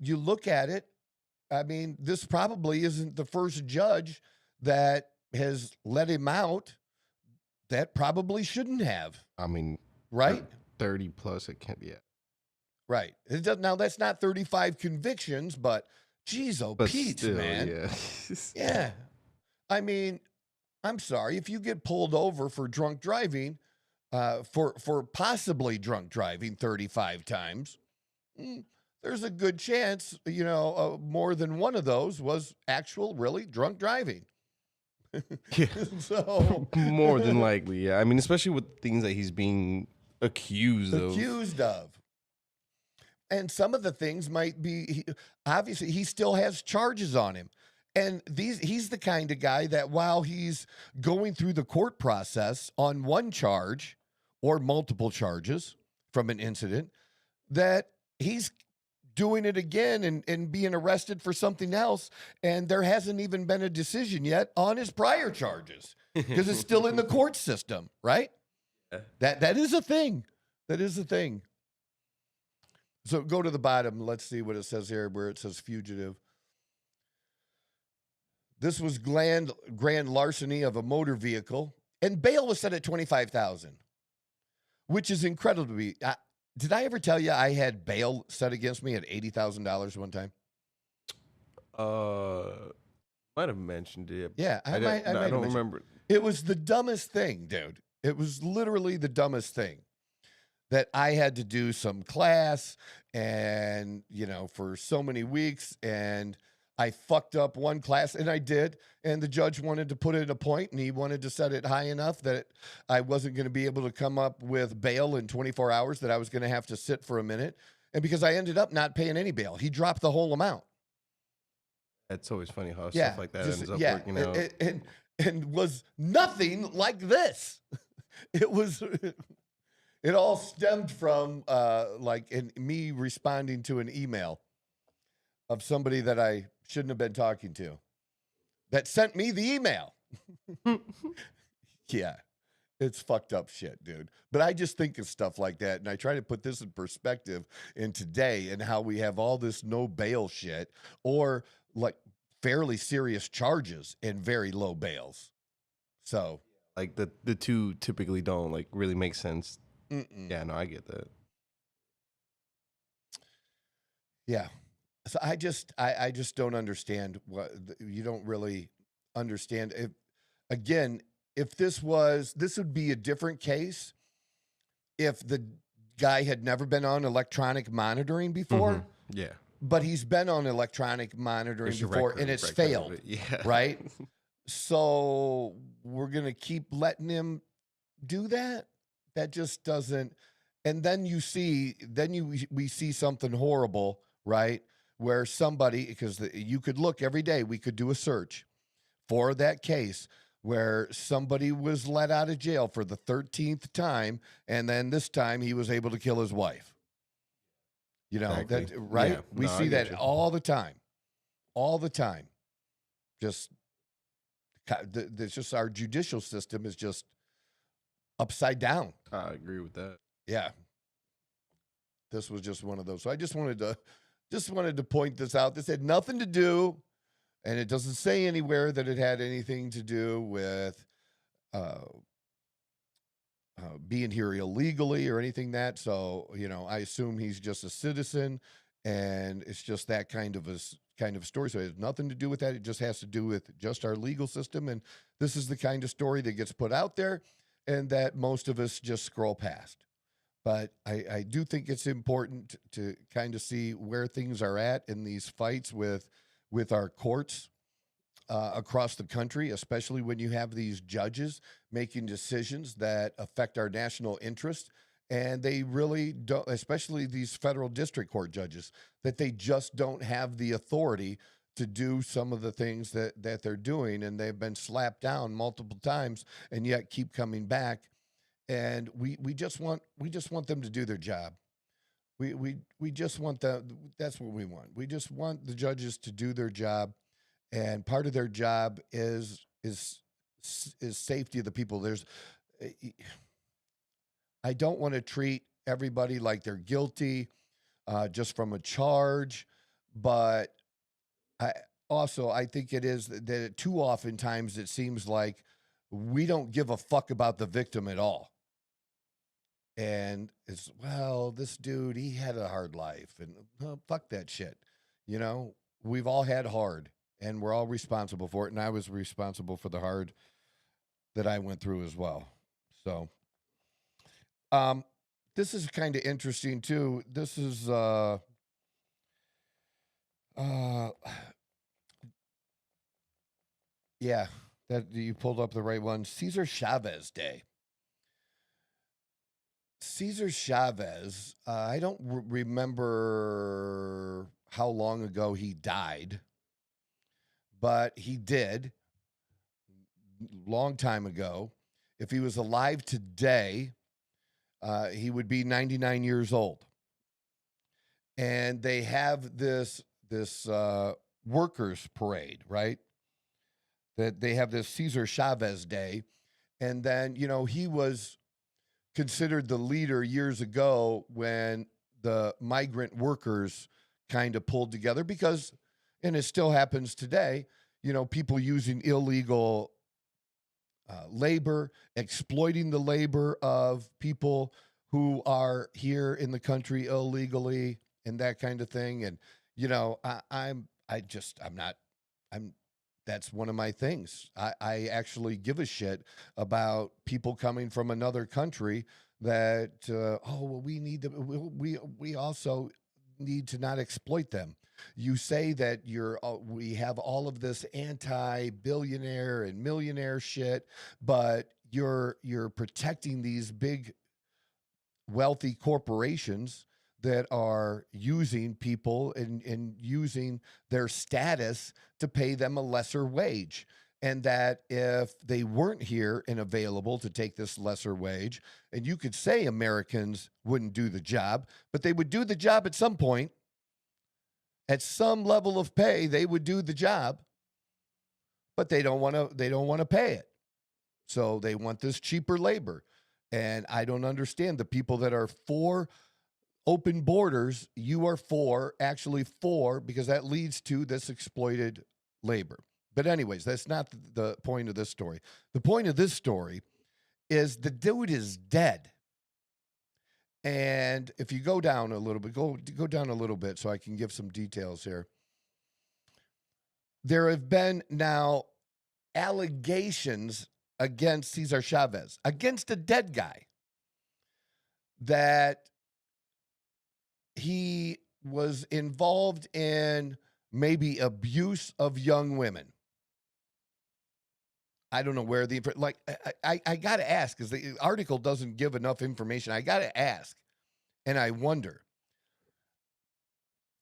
you look at it. I mean, this probably isn't the first judge that has let him out. That probably shouldn't have. I mean, right? 30 plus. It can't be it. Right. It does, now that's not 35 convictions, but geez, Pete, still, man. Yeah. Yeah. I mean, I'm sorry if you get pulled over for drunk driving, for possibly drunk driving 35 times. There's a good chance, more than one of those was actual, really drunk driving. Yeah. So more than likely, yeah. I mean, especially with things that he's being accused of. And some of the things might be, obviously, he still has charges on him. And he's the kind of guy that while he's going through the court process on one charge or multiple charges from an incident, that he's doing it again and being arrested for something else. And there hasn't even been a decision yet on his prior charges because it's still in the court system, right? Yeah. That is a thing. That is a thing. So go to the bottom. Let's see what it says here where it says fugitive. This was grand larceny of a motor vehicle, and bail was set at $25,000, which is incredible to me. Did I ever tell you I had bail set against me at $80,000 one time? Might have mentioned it. Yeah, I don't remember. It was the dumbest thing, dude. It was literally the dumbest thing. That I had to do some class and, for so many weeks, and I fucked up one class, and I did, and the judge wanted to put it a point, and he wanted to set it high enough that I wasn't going to be able to come up with bail in 24 hours, that I was going to have to sit for a minute, and because I ended up not paying any bail, he dropped the whole amount. It's always funny how stuff like that ends up working out. And was nothing like this. It was... It all stemmed from me responding to an email of somebody that I shouldn't have been talking to that sent me the email. Yeah, it's fucked up shit, dude. But I just think of stuff like that, and I try to put this in perspective in today and how we have all this no bail shit or like fairly serious charges and very low bails. So like the two typically don't like really make sense. Mm-mm. Yeah, no, I get that. Yeah. So I just don't understand what you don't really understand. Again, if this would be a different case if the guy had never been on electronic monitoring before. Yeah. But he's been on electronic monitoring It's a before, and it's record of failed, it. Yeah. right? So we're going to keep letting him do that? That just doesn't. And then we see something horrible, right? Where somebody, because you could look every day, we could do a search for that case where somebody was let out of jail for the 13th time, and then this time he was able to kill his wife. You know, Exactly. that, right? Yeah. We No, I see get that you. all the time. All the time. Just, it's just our judicial system is just upside down. I agree with that. Yeah. This was just one of those. So I just wanted to point this out. This had nothing to do, and it doesn't say anywhere that it had anything to do with being here illegally or anything that. So, you know, I assume he's just a citizen, and it's just that kind of story. So it has nothing to do with that. It just has to do with just our legal system. And this is the kind of story that gets put out there and that most of us just scroll past. But I do think it's important to kind of see where things are at in these fights with our courts across the country, especially when you have these judges making decisions that affect our national interest. And they really don't, especially these federal district court judges, that they just don't have the authority to do some of the things that they're doing. And they've been slapped down multiple times and yet keep coming back. And we just want them to do their job. We just want that's what we want. We just want the judges to do their job. And part of their job is safety of the people. I don't want to treat everybody like they're guilty just from a charge, but I think it is that too oftentimes it seems like we don't give a fuck about the victim at all. And it's, well, this dude, he had a hard life, and fuck that shit. You know, we've all had hard. And we're all responsible for it. And I was responsible for the hard that I went through as well. So this is kind of interesting too. This is yeah, that you pulled up the right one. Cesar Chavez Day. Cesar Chavez, I don't remember how long ago he died. But he did, long time ago. If he was alive today, he would be 99 years old. And they have this workers' parade, right? That they have this Cesar Chavez Day. And then, you know, he was considered the leader years ago when the migrant workers kind of pulled together because, and it still happens today, you know, people using illegal labor, exploiting the labor of people who are here in the country illegally and that kind of thing. And, you know, that's one of my things. I actually give a shit about people coming from another country that, we also need to not exploit them. You say that we have all of this anti-billionaire and millionaire shit, but you're protecting these big wealthy corporations that are using people and using their status to pay them a lesser wage. And that if they weren't here and available to take this lesser wage, and you could say Americans wouldn't do the job, but they would do the job at some point. At some level of pay, they would do the job, but they don't want to pay it. So they want this cheaper labor. And I don't understand the people that are for open borders. You are actually for, because that leads to this exploited labor. But anyways, that's not the point of this story. The point of this story is the dude is dead. And if you go down a little bit, go down a little bit so I can give some details here. There have been now allegations against Cesar Chavez, against a dead guy, that he was involved in maybe abuse of young women. I don't know where I got to ask, because the article doesn't give enough information. I got to ask, and I wonder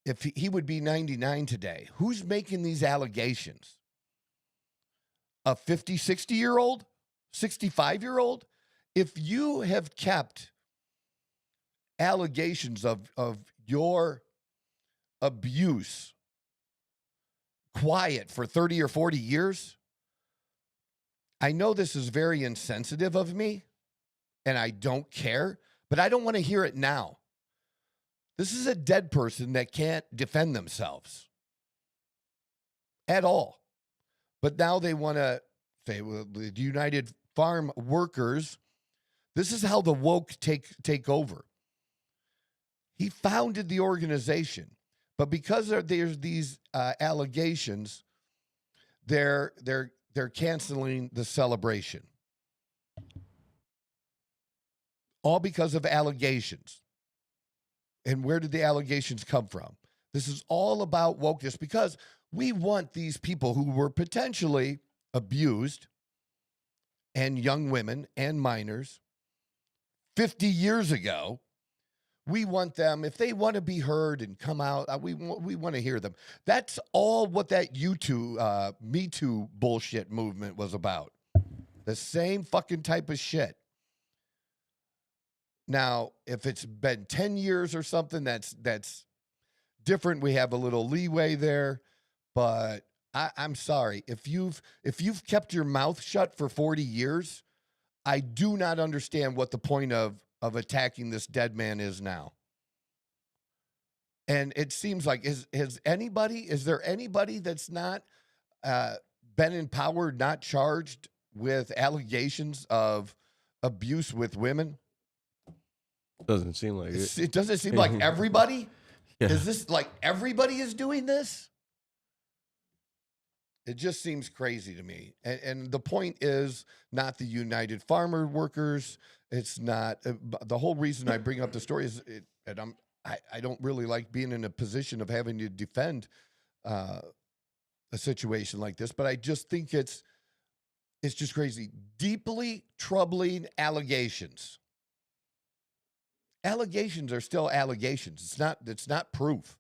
if he would be 99 today. Who's making these allegations? A 50, 60-year-old? 65-year-old? If you have kept allegations of your abuse quiet for 30 or 40 years, I know this is very insensitive of me, and I don't care, but I don't want to hear it now. This is a dead person that can't defend themselves at all. But now they want to say, well, the United Farm Workers, this is how the woke take over. He founded the organization, but because there's these allegations, they're canceling the celebration. All because of allegations. And where did the allegations come from? This is all about wokeness, because we want these people who were potentially abused, and young women and minors 50 years ago. We want them, if they want to be heard and come out, we want to hear them. That's all what that Me Too bullshit movement was about. The same fucking type of shit. Now, if it's been 10 years or something, that's different. We have a little leeway there, but I'm sorry. If you've kept your mouth shut for 40 years, I do not understand what the point of attacking this dead man is now. And it seems like, is there anybody that's not been empowered, not charged with allegations of abuse with women? Doesn't seem like it. It doesn't seem like everybody. Yeah. Is this like everybody is doing this? It just seems crazy to me. And the point is not the United Farmer Workers. It's not the whole reason I bring up the story is I don't really like being in a position of having to defend a situation like this, but I just think it's just crazy. Deeply troubling allegations. Allegations are still allegations. It's not proof.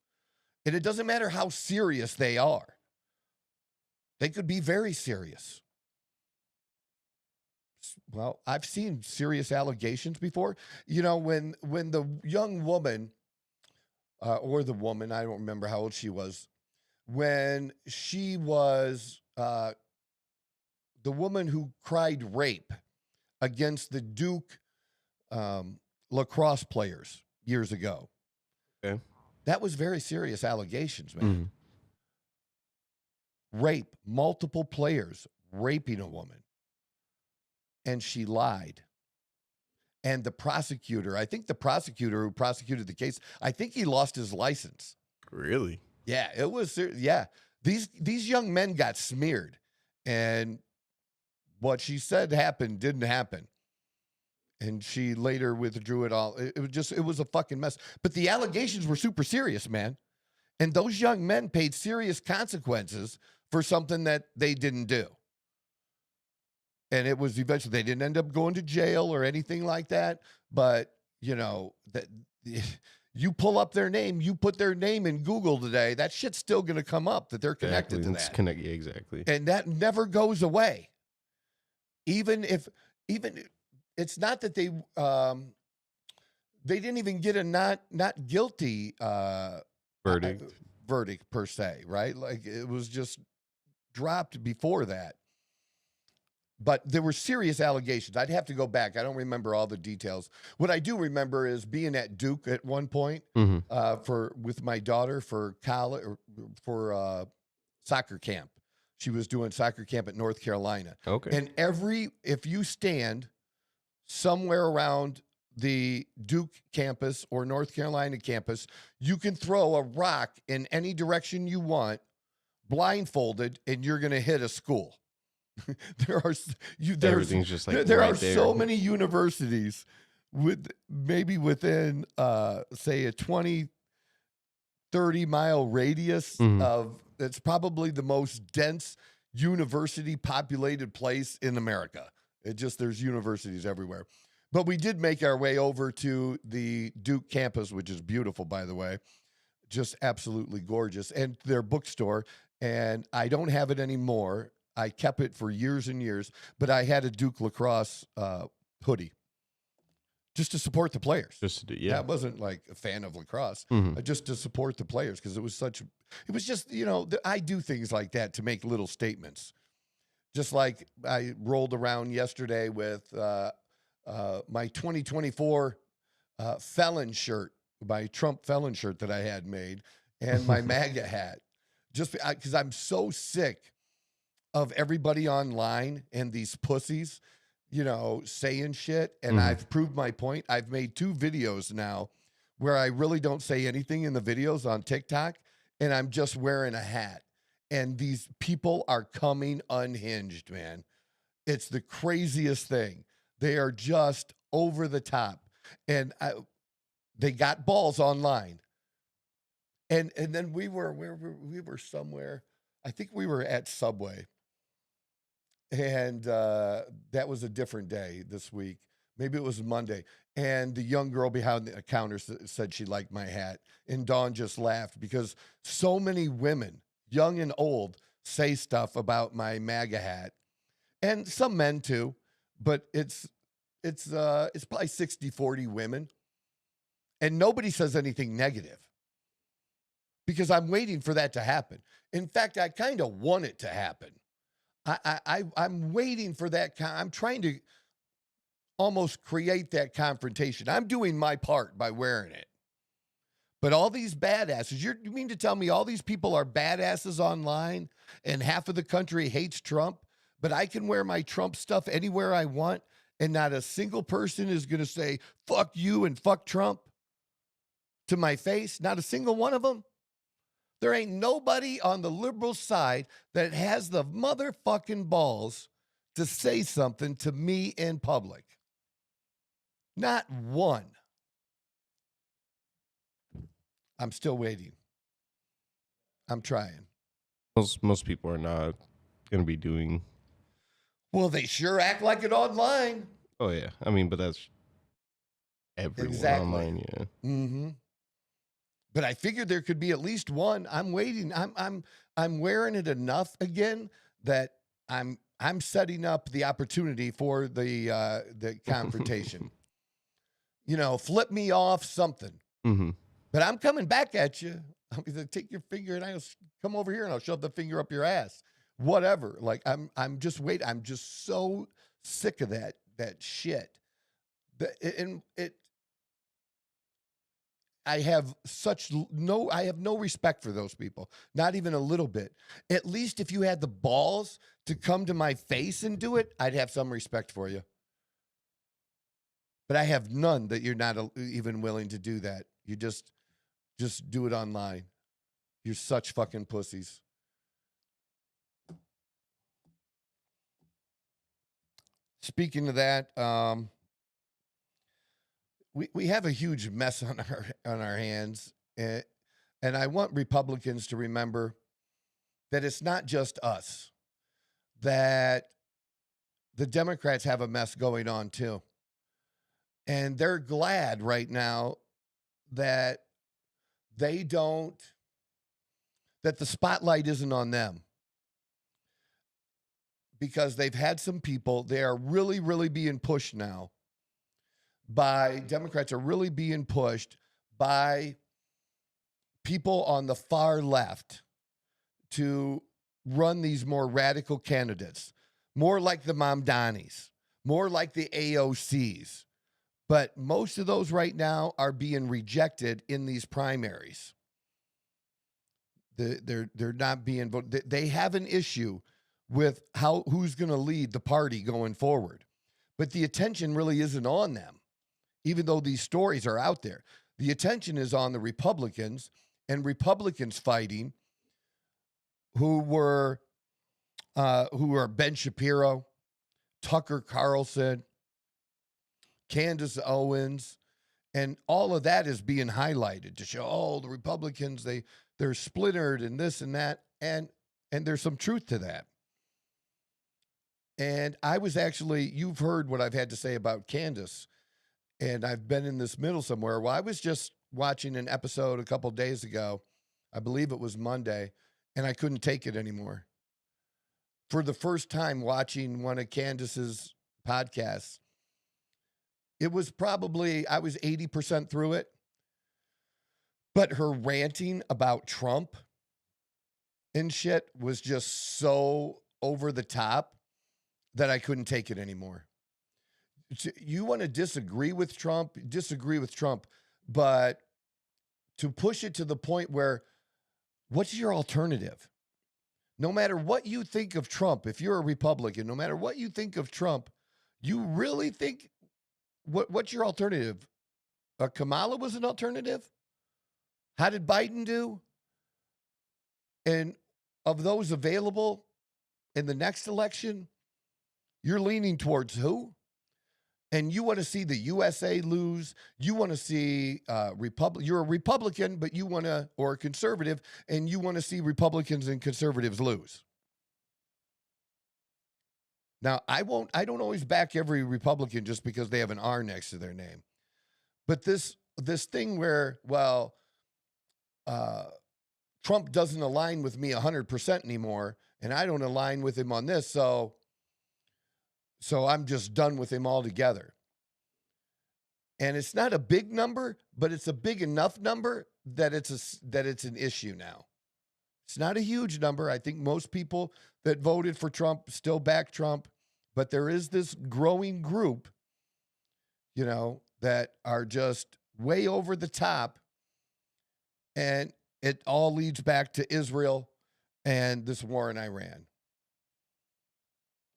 And it doesn't matter how serious they are. They could be very serious. Well, I've seen serious allegations before. You know, when the young woman, or the woman, I don't remember how old she was, when she was the woman who cried rape against the Duke lacrosse players years ago. Okay. That was very serious allegations, man. Rape, multiple players raping a woman. And she lied. And the prosecutor, I think the prosecutor who prosecuted the case, I think he lost his license. Really? Yeah, it was, yeah. These young men got smeared. And what she said happened didn't happen. And she later withdrew it all. It was a fucking mess. But the allegations were super serious, man. And those young men paid serious consequences for something that they didn't do. And it was eventually, they didn't end up going to jail or anything like that. But, you know, that you pull up their name, you put their name in Google today, that shit's still going to come up that they're connected to that. Yeah, exactly. And that never goes away. Even it's not that they didn't even get a not guilty verdict per se, right? Like it was just dropped before that. But there were serious allegations. I'd have to go back. I don't remember all the details. What I do remember is being at Duke at one point with my daughter for college or for soccer camp. She was doing soccer camp at North Carolina. Okay. And if you stand somewhere around the Duke campus or North Carolina campus, you can throw a rock in any direction you want, blindfolded, and you're going to hit a school. Everything's just like there right are there. so many universities with maybe within say a 20, 30-mile radius Mhm. of it's probably the most dense university populated place in America. There's universities everywhere. But we did make our way over to the Duke campus, which is beautiful, by the way. Just absolutely gorgeous. And their bookstore. And I don't have it anymore. I kept it for years and years. But I had a Duke lacrosse hoodie just to support the players. Just to do, Yeah, yeah. I wasn't like a fan of lacrosse, Mhm. just to support the players because it was just, I do things like that to make little statements. Just like I rolled around yesterday with my 2024 felon shirt, my Trump felon shirt that I had made, and my MAGA hat. Just because I'm so sick of everybody online and these pussies, saying shit. And Mhm. I've proved my point. I've made 2 videos now where I really don't say anything in the videos on TikTok, and I'm just wearing a hat. And these people are coming unhinged, man. It's the craziest thing. They are just over the top. And they got balls online. And then we were somewhere. I think we were at Subway. And that was a different day this week. Maybe it was Monday. And the young girl behind the counter said she liked my hat. And Dawn just laughed because so many women, young and old, say stuff about my MAGA hat. And some men too. But it's probably 60-40 women. And nobody says anything negative because I'm waiting for that to happen. In fact, I kind of want it to happen. I'm waiting for that. I'm trying to almost create that confrontation. I'm doing my part by wearing it. But all these badasses, you mean to tell me all these people are badasses online and half of the country hates Trump, but I can wear my Trump stuff anywhere I want and not a single person is going to say, fuck you and fuck Trump to my face? Not a single one of them? There ain't nobody on the liberal side that has the motherfucking balls to say something to me in public. Not one. I'm still waiting. I'm trying. Most people are not going to be doing. Well, they sure act like it online. Oh yeah, I mean, but that's everyone Exactly. online. Yeah. Mm-hmm. But I figured there could be at least one. I'm waiting. I'm wearing it enough again that I'm setting up the opportunity for the confrontation. Flip me off something. Mm-hmm. But I'm coming back at you. I'm gonna take your finger and I'll come over here and I'll shove the finger up your ass. Whatever. Like I'm just waiting. I'm just so sick of that shit. I have no respect for those people. Not even a little bit. At least if you had the balls to come to my face and do it, I'd have some respect for you. But I have none that you're not even willing to do that. You just do it online. You're such fucking pussies. Speaking of that, we have a huge mess on our hands, and I want Republicans to remember that it's not just us, that the Democrats have a mess going on too. And they're glad right now that that the spotlight isn't on them. Because they've had some people, they are really, really being pushed now Democrats are really being pushed by people on the far left to run these more radical candidates, more like the Mamdanis, more like the AOCs. But most of those right now are being rejected in these primaries. They're not being voted. They have an issue with who's going to lead the party going forward. But the attention really isn't on them, even though these stories are out there. The attention is on the Republicans and Republicans fighting who were who are Ben Shapiro, Tucker Carlson, Candace Owens, and all of that is being highlighted to show, oh, the Republicans, they're splintered and this and that, and there's some truth to that. And I was actually, you've heard what I've had to say about Candace, and I've been in this middle somewhere. Well, I was just watching an episode a couple days ago, I believe it was Monday, and I couldn't take it anymore. For the first time watching one of Candace's podcasts, it was probably, I was 80% through it, but her ranting about Trump and shit was just so over the top that I couldn't take it anymore. You want to disagree with Trump, but to push it to the point where, what's your alternative? No matter what you think of Trump, if you're a Republican, no matter what you think of Trump, you really think, what's your alternative? Kamala was an alternative? How did Biden do? And of those available in the next election, you're leaning towards who? And you want to see the USA lose. You want to see you're a Republican, but you want to, or a conservative, and you want to see Republicans and conservatives lose. Now, I don't always back every Republican just because they have an R next to their name. But this thing where, well, Trump doesn't align with me 100% anymore, and I don't align with him on this, so I'm just done with him altogether. And it's not a big number, but it's a big enough number that it's an issue now. It's not a huge number. I think most people that voted for Trump still back Trump, but there is this growing group, that are just way over the top, and it all leads back to Israel and this war in Iran.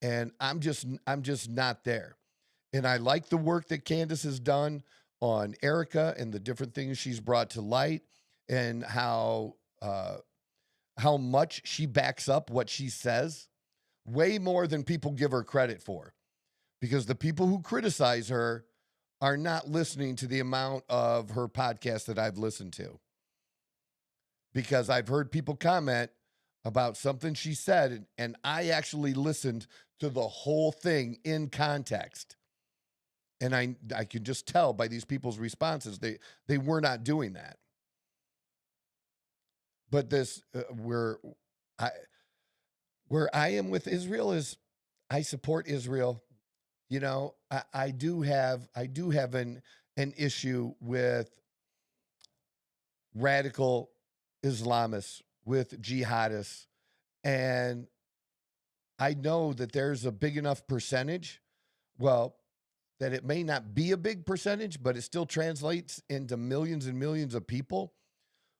And I'm just not there. And I like the work that Candace has done on Erica and the different things she's brought to light, and how much she backs up what she says, way more than people give her credit for. Because the people who criticize her are not listening to the amount of her podcast that I've listened to. Because I've heard people comment about something she said, and I actually listened to the whole thing in context. And I could just tell by these people's responses, they were not doing that. But this, where I am with Israel is, I support Israel. I do have an issue with radical Islamists, with jihadists, and I know that there's a big enough percentage, that it may not be a big percentage, but it still translates into millions and millions of people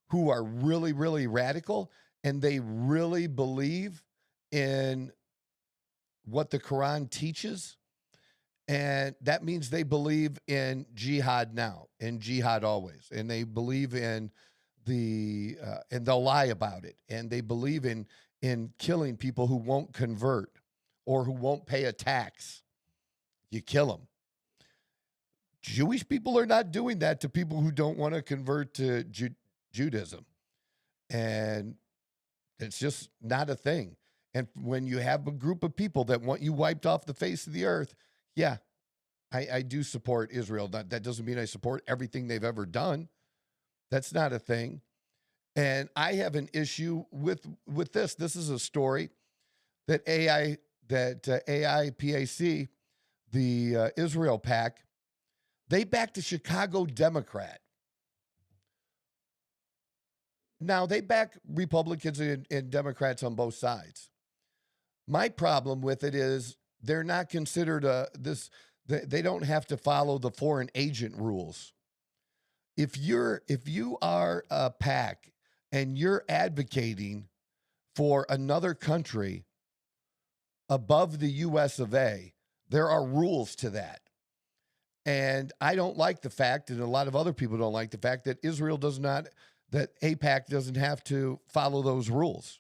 who are really, really radical, and they really believe in what the Quran teaches. And that means they believe in jihad now and jihad always. And they believe in and they'll lie about it. And they believe in killing people who won't convert or who won't pay a tax. You kill them. Jewish people are not doing that to people who don't want to convert to Judaism. And it's just not a thing. And when you have a group of people that want you wiped off the face of the earth, yeah, I do support Israel. That doesn't mean I support everything they've ever done. That's not a thing. And I have an issue with this. This is a story that AIPAC, the Israel PAC, they backed a Chicago Democrat. Now, they back Republicans and Democrats on both sides. My problem with it is they're not considered they don't have to follow the foreign agent rules. If you are a PAC and you're advocating for another country above the US of A, there are rules to that. And I don't like the fact, and a lot of other people don't like the fact, that that AIPAC doesn't have to follow those rules.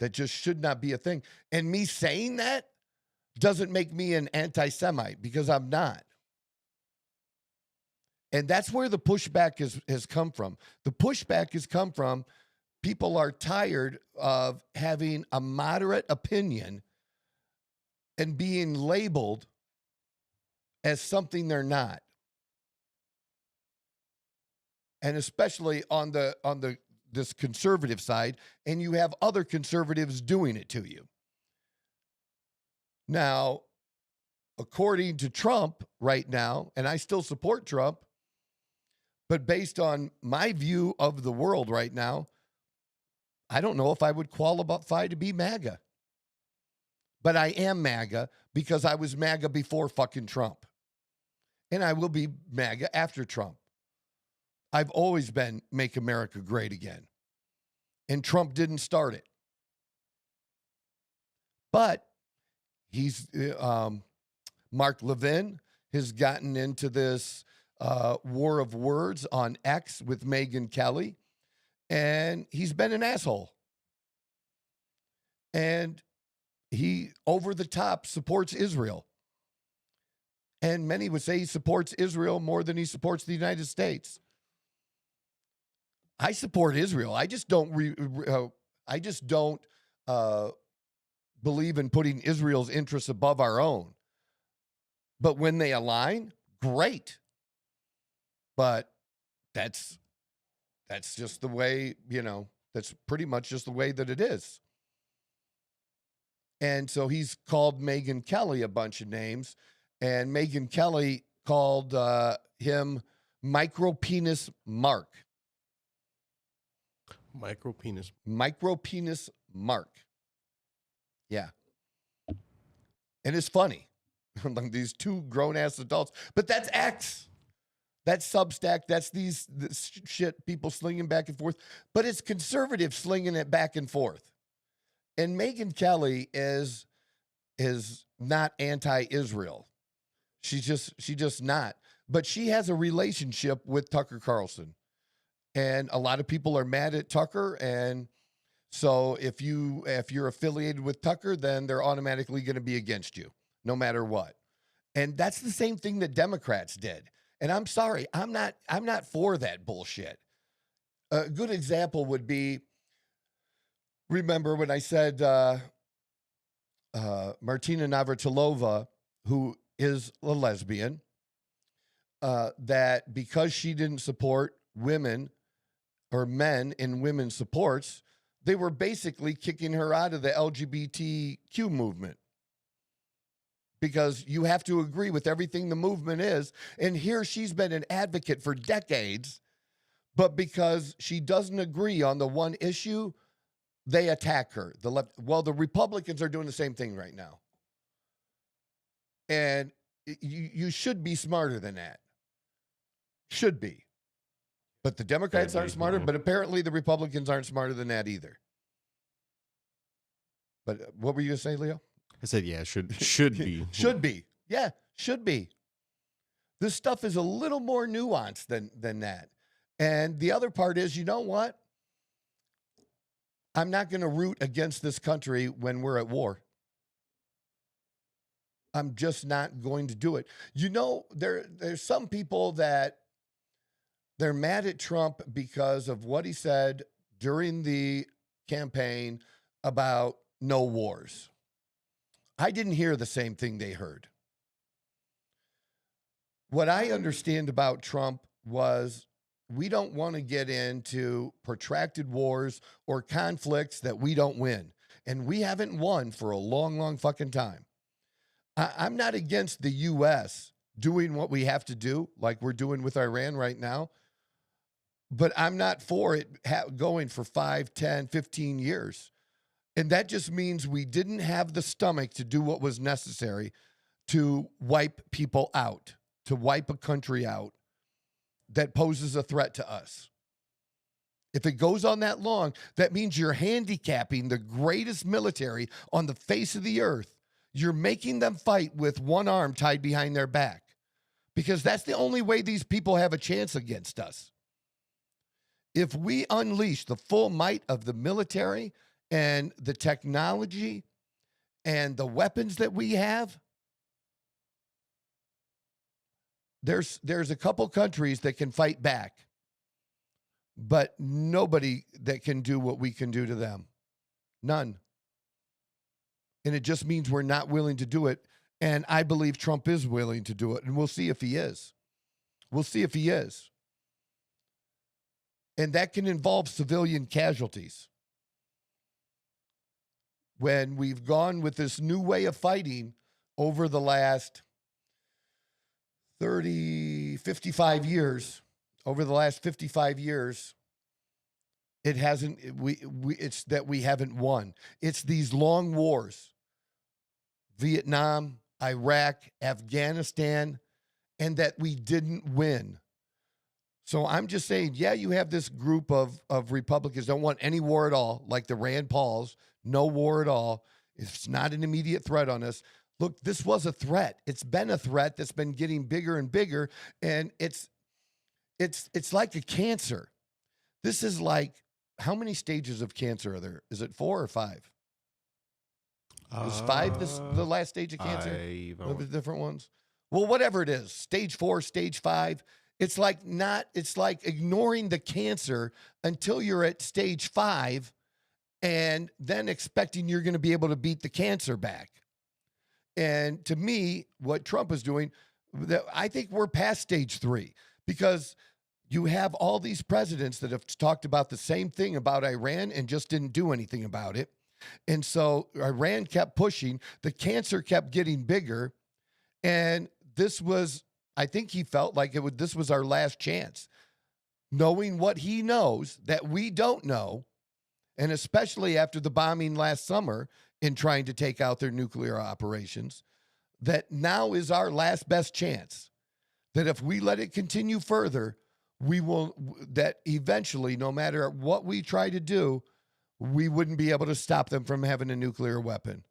that just should not be a thing. And me saying that doesn't make me an anti-Semite, because I'm not. And that's where the pushback has come from. The pushback has come from people are tired of having a moderate opinion and being labeled as something they're not. And especially on this conservative side, and you have other conservatives doing it to you. Now, according to Trump right now, and I still support Trump, but based on my view of the world right now, I don't know if I would qualify to be MAGA. But I am MAGA because I was MAGA before fucking Trump. And I will be MAGA after Trump. I've always been Make America Great Again. And Trump didn't start it. But he's, Mark Levin has gotten into this war of words on X with Megyn Kelly. And he's been an asshole. And he, over the top, supports Israel. And many would say he supports Israel more than he supports the United States. I support Israel. I just don't believe in putting Israel's interests above our own. But when they align, great. But that's just the way, that's pretty much just the way that it is. And so he's called Megyn Kelly a bunch of names, and Megyn Kelly called him Micropenis Mark. Micropenis Mark. Yeah. And it's funny. These two grown-ass adults. But that's X. That's Substack. That's this shit people slinging back and forth. But it's conservatives slinging it back and forth. And Megyn Kelly is not anti-Israel. She's just not. But she has a relationship with Tucker Carlson. And a lot of people are mad at Tucker. And so if you're affiliated with Tucker, then they're automatically going to be against you, no matter what. And that's the same thing that Democrats did. And I'm sorry, I'm not for that bullshit. A good example would be, remember when I said Martina Navratilova, who is a lesbian, that because she didn't support women or men in women's supports, they were basically kicking her out of the LGBTQ movement. Because you have to agree with everything the movement is. And here she's been an advocate for decades, but because she doesn't agree on the one issue, they attack her. The Republicans are doing the same thing right now. And you should be smarter than that. Should be. But the Democrats aren't smarter, but apparently the Republicans aren't smarter than that either. But what were you going to say, Leo? I said, yeah, should be. Should be. Yeah, should be. This stuff is a little more nuanced than that. And the other part is, you know what? I'm not going to root against this country when we're at war. I'm just not going to do it. There's some people that they're mad at Trump because of what he said during the campaign about no wars. I didn't hear the same thing they heard. What I understand about Trump was we don't want to get into protracted wars or conflicts that we don't win. And we haven't won for a long, long fucking time. I'm not against the U.S. doing what we have to do, like we're doing with Iran right now. But I'm not for it going for 5, 10, 15 years. And that just means we didn't have the stomach to do what was necessary to wipe people out, to wipe a country out that poses a threat to us. If it goes on that long, that means you're handicapping the greatest military on the face of the earth. You're making them fight with one arm tied behind their back, because that's the only way these people have a chance against us. If we unleash the full might of the military and the technology and the weapons that we have, there's a couple countries that can fight back, but nobody that can do what we can do to them. None. And it just means we're not willing to do it. And I believe Trump is willing to do it. And we'll see if he is. We'll see if he is. And that can involve civilian casualties. When we've gone with this new way of fighting over the last 55 years, it hasn't, it's that we haven't won. It's these long wars, Vietnam, Iraq, Afghanistan, and that we didn't win. So I'm just saying, yeah, you have this group of Republicans don't want any war at all, like the Rand Pauls, no war at all. It's not an immediate threat on us. Look, this was a threat. It's been a threat that's been getting bigger and bigger, and it's like a cancer. This is like, how many stages of cancer are there? Is it 4 or 5? Is 5 the last stage of cancer? The different ones? Well, whatever it is, stage 4, stage 5, it's like ignoring the cancer until you're at stage 5 and then expecting you're going to be able to beat the cancer back. And to me, what Trump is doing, I think we're past stage 3, because you have all these presidents that have talked about the same thing about Iran and just didn't do anything about it. And so Iran kept pushing, the cancer kept getting bigger, and this was, I think he felt like this was our last chance. Knowing what he knows that we don't know, and especially after the bombing last summer in trying to take out their nuclear operations, that now is our last best chance. That if we let it continue further, that eventually, no matter what we try to do, we wouldn't be able to stop them from having a nuclear weapon.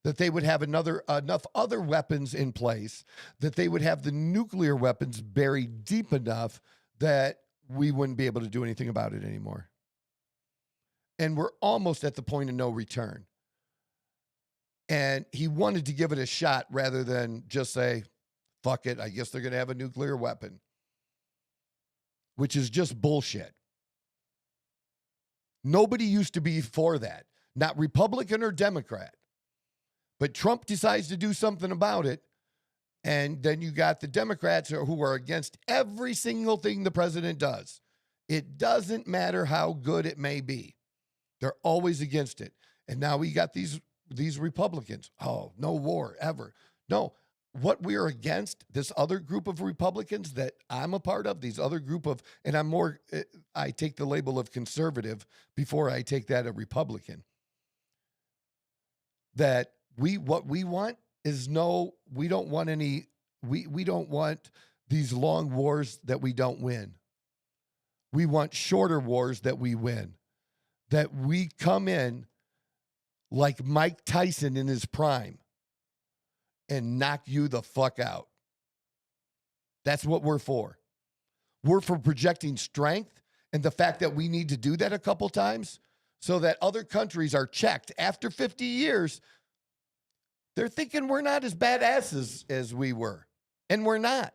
That they would have enough other weapons in place, that they would have the nuclear weapons buried deep enough that we wouldn't be able to do anything about it anymore. And we're almost at the point of no return. And he wanted to give it a shot rather than just say, fuck it, I guess they're going to have a nuclear weapon, which is just bullshit. Nobody used to be for that, not Republican or Democrat. But Trump decides to do something about it, and then you got the Democrats who are against every single thing the president does. It doesn't matter how good it may be. They're always against it. And now we got these Republicans. Oh, no war ever. No, what we are against, this other group of Republicans that I'm a part of, these other group of, and I take the label of conservative before I take that of Republican. That what we want is we don't want these long wars that we don't win. We want shorter wars that we win. That we come in like Mike Tyson in his prime and knock you the fuck out. That's what we're for. We're for projecting strength and the fact that we need to do that a couple times so that other countries are checked after 50 years. They're thinking we're not as badasses as we were, and we're not.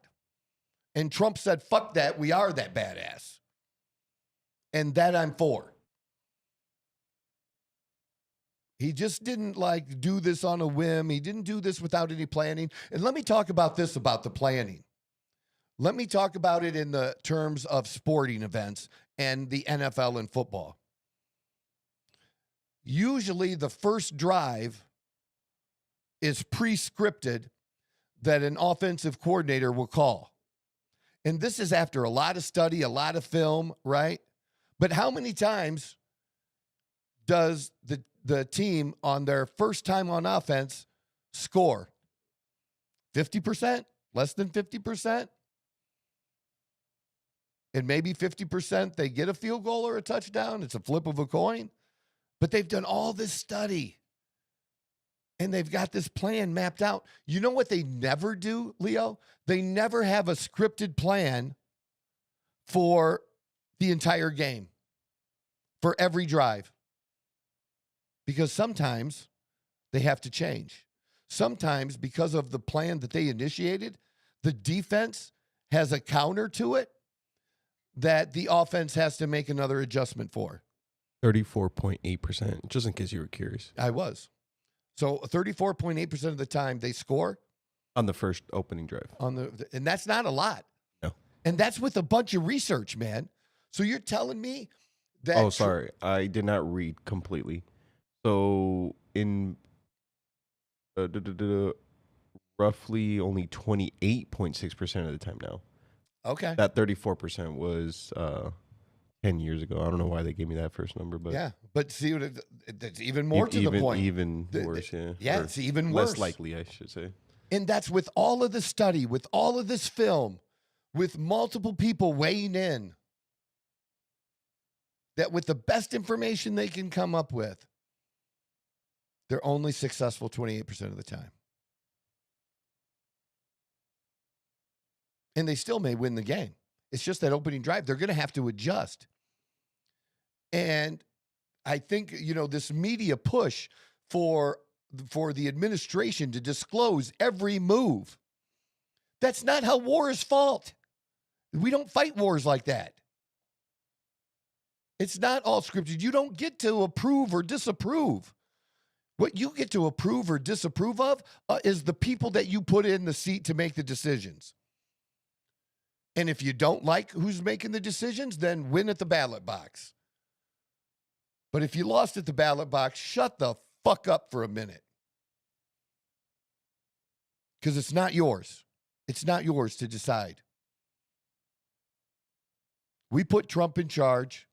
And Trump said, fuck that, we are that badass. And that I'm for. He just didn't do this on a whim. He didn't do this without any planning. And let me talk about this about the planning. Let me talk about it in the terms of sporting events and the NFL and football. Usually the first drive is pre-scripted that an offensive coordinator will call. And this is after a lot of study, a lot of film, right? But how many times does the team on their first time on offense score? 50%? Less than 50%? And maybe 50% they get a field goal or a touchdown. It's a flip of a coin. But they've done all this study. And they've got this plan mapped out. You know what they never do, Leo? They never have a scripted plan for the entire game, for every drive. because sometimes they have to change. Sometimes, because of the plan that they initiated, the defense has a counter to it that the offense has to make another adjustment for. 34.8%, just in case you were curious. I was. So 34.8% of the time they score On the first opening drive. and that's not a lot. No. And that's with a bunch of research, man. So you're telling me that Oh, sorry. I did not read completely. So in roughly only 28.6% of the time now. Okay. That 34% was 10 years ago. I don't know why they gave me that first number, but Yeah, but see, that's even more to the point. Even worse, yeah. Yeah, Or it's even worse. less likely, I should say. And that's with all of the study, with all of this film, with multiple people weighing in, that with the best information they can come up with, they're only successful 28% of the time. And they still may win the game. It's just that opening drive, they're going to have to adjust. And I think, this media push for the administration to disclose every move, that's not how war is fought. We don't fight wars like that. It's not all scripted. You don't get to approve or disapprove. What you get to approve or disapprove of is the people that you put in the seat to make the decisions. And if you don't like who's making the decisions, then win at the ballot box. But if you lost at the ballot box, shut the fuck up for a minute. Because it's not yours. It's not yours to decide. We put Trump in charge.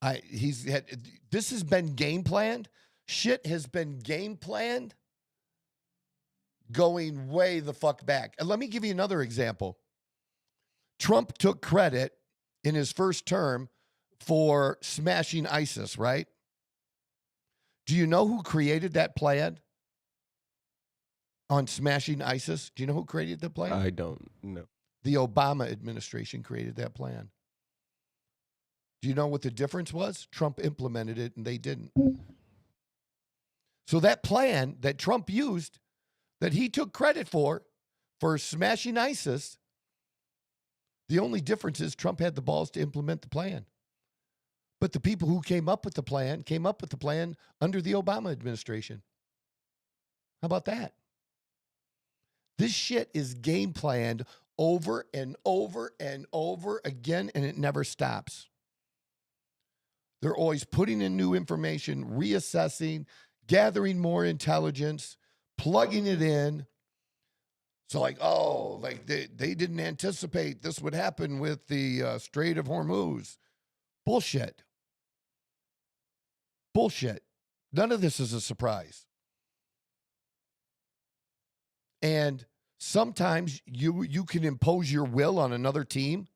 This has been game planned. Shit has been game planned going way the fuck back. And let me give you another example. Trump took credit in his first term for smashing ISIS, right? Do you know who created that plan on smashing ISIS? Do you know who created the plan? I don't know. The Obama administration created that plan. Do you know what the difference was? Trump implemented it and they didn't. So that plan that Trump used, that he took credit for smashing ISIS, the only difference is Trump had the balls to implement the plan. But the people who came up with the plan under the Obama administration. How about that? This shit is game planned over and over and over again, and it never stops. They're always putting in new information, reassessing, gathering more intelligence, plugging it in. So they didn't anticipate this would happen with the Strait of Hormuz. Bullshit. None of this is a surprise. And sometimes you can impose your will on another team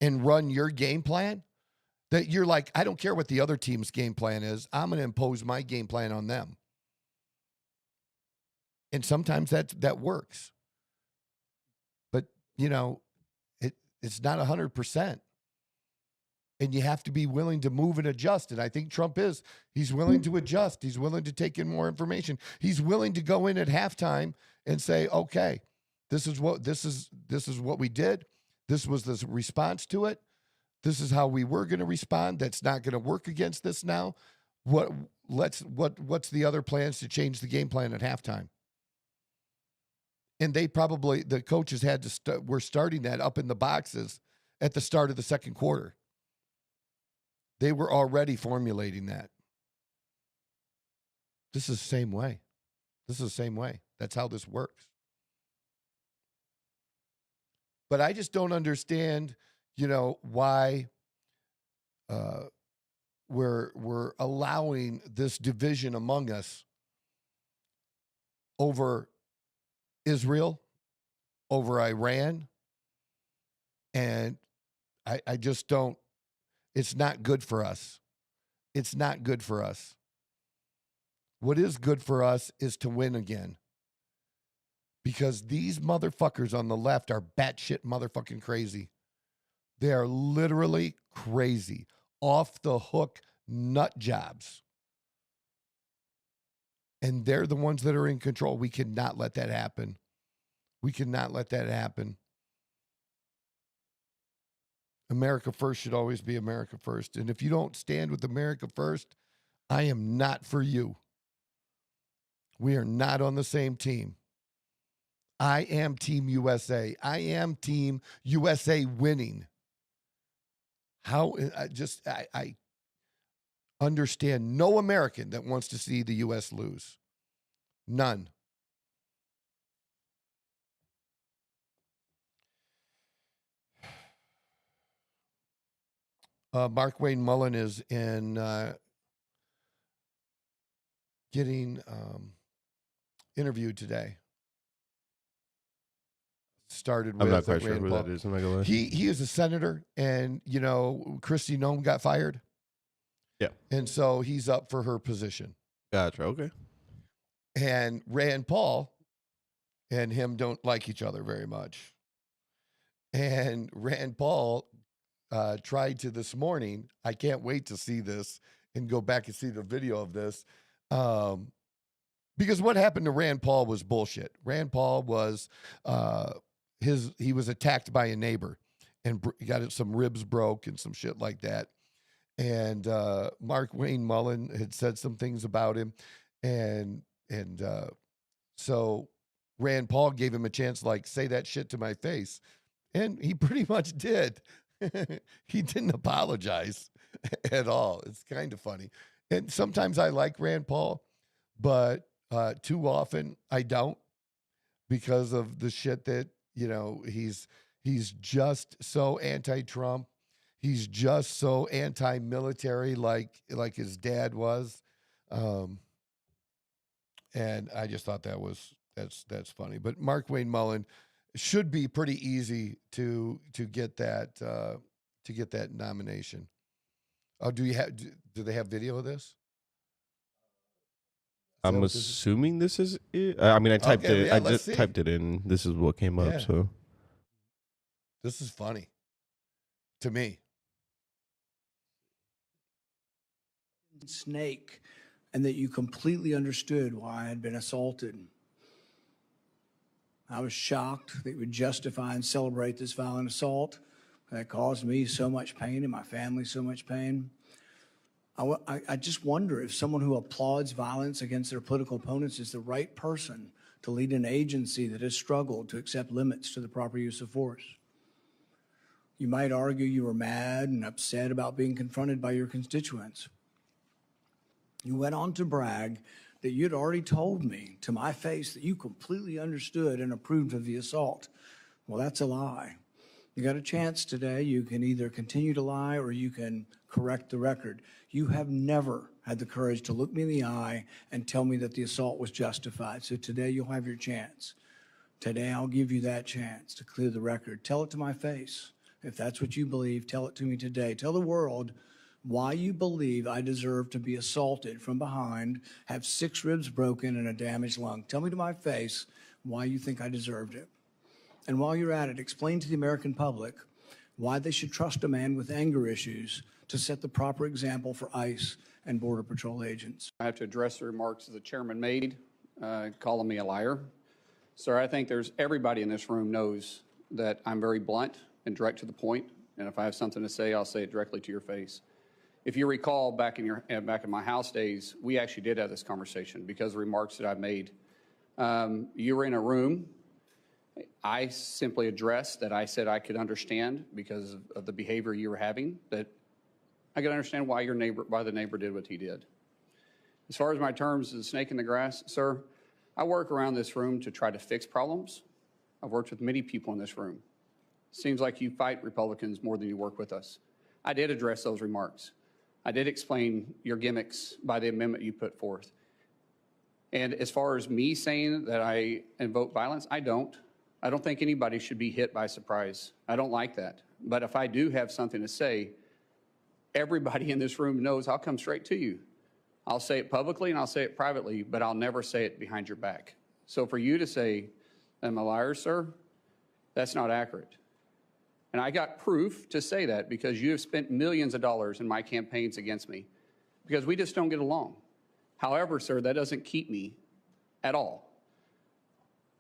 and run your game plan that you're like, I don't care what the other team's game plan is. I'm going to impose my game plan on them. And sometimes that works. But, it's not 100%. And you have to be willing to move and adjust. And I think Trump is. He's willing to adjust. He's willing to take in more information. He's willing to go in at halftime and say, okay, this is what we did. This was the response to it. This is how we were going to respond. That's not going to work against this now. What's the other plans to change the game plan at halftime? And the coaches were starting that up in the boxes at the start of the second quarter. They were already formulating that. This is the same way. That's how this works. But I just don't understand, why we're allowing this division among us over Israel, over Iran, and I just don't. It's not good for us. It's not good for us. What is good for us is to win again. Because these motherfuckers on the left are batshit motherfucking crazy. They are literally crazy. Off the hook nut jobs. And they're the ones that are in control. We cannot let that happen. We cannot let that happen. America first should always be America first. And if you don't stand with America first, I am not for you. We are not on the same team. I am Team USA. I am Team USA winning. I understand no American that wants to see the U.S. lose. None. Mark Wayne Mullen is in getting interviewed today. Started with I'm not quite sure Rand who Paul. that is. I'm not gonna lie. He is a senator, and Kristi Noem got fired. Yeah. And so he's up for her position. Gotcha. Okay. And Rand Paul and him don't like each other very much. And Rand Paul tried to this morning. I can't wait to see this and go back and see the video of this. Because what happened to Rand Paul was bullshit. Rand Paul was he was attacked by a neighbor and got some ribs broke and some shit like that. And Mark Wayne Mullen had said some things about him, and so Rand Paul gave him a chance, like, say that shit to my face, and he pretty much did. He didn't apologize at all. It's kind of funny, and sometimes I like Rand Paul, but too often I don't, because of the shit that he's just so anti-Trump. He's just so anti-military, like his dad was, and I just thought that's funny. But Mark Wayne Mullen should be pretty easy to get that nomination. Oh, do they have video of this? I'm assuming this is it. I mean, I typed Okay, it. yeah, I let's just see. typed it in. This is what came up. Yeah. So This is funny to me. Snake, and that you completely understood why I had been assaulted. I was shocked that you would justify and celebrate this violent assault that caused me so much pain and my family so much pain. I just wonder if someone who applauds violence against their political opponents is the right person to lead an agency that has struggled to accept limits to the proper use of force. You might argue you were mad and upset about being confronted by your constituents. You went on to brag that you'd already told me to my face that you completely understood and approved of the assault. Well, that's a lie. You got a chance today. You can either continue to lie or you can correct the record. You have never had the courage to look me in the eye and tell me that the assault was justified. So today you'll have your chance. Today I'll give you that chance to clear the record. Tell it to my face. If that's what you believe, tell it to me today. Tell the world why you believe I deserve to be assaulted from behind, have 6 ribs broken and a damaged lung. Tell me to my face why you think I deserved it. And while you're at it, explain to the American public why they should trust a man with anger issues to set the proper example for ICE and Border Patrol agents. I have to address the remarks that the chairman made, calling me a liar. Sir, I think everybody in this room knows that I'm very blunt and direct to the point, and if I have something to say, I'll say it directly to your face. If you recall, back in my House days, we actually did have this conversation because of the remarks that I've made. You were in a room. I simply addressed that I said I could understand because of the behavior you were having, that I could understand why the neighbor did what he did. As far as my terms of the snake in the grass, sir, I work around this room to try to fix problems. I've worked with many people in this room. Seems like you fight Republicans more than you work with us. I did address those remarks. I did explain your gimmicks by the amendment you put forth. And as far as me saying that I invoke violence, I don't. I don't think anybody should be hit by surprise. I don't like that. But if I do have something to say, everybody in this room knows I'll come straight to you. I'll say it publicly and I'll say it privately, but I'll never say it behind your back. So for you to say, I'm a liar, sir, that's not accurate. And I got proof to say that because you have spent millions of dollars in my campaigns against me because we just don't get along. However, sir, that doesn't keep me at all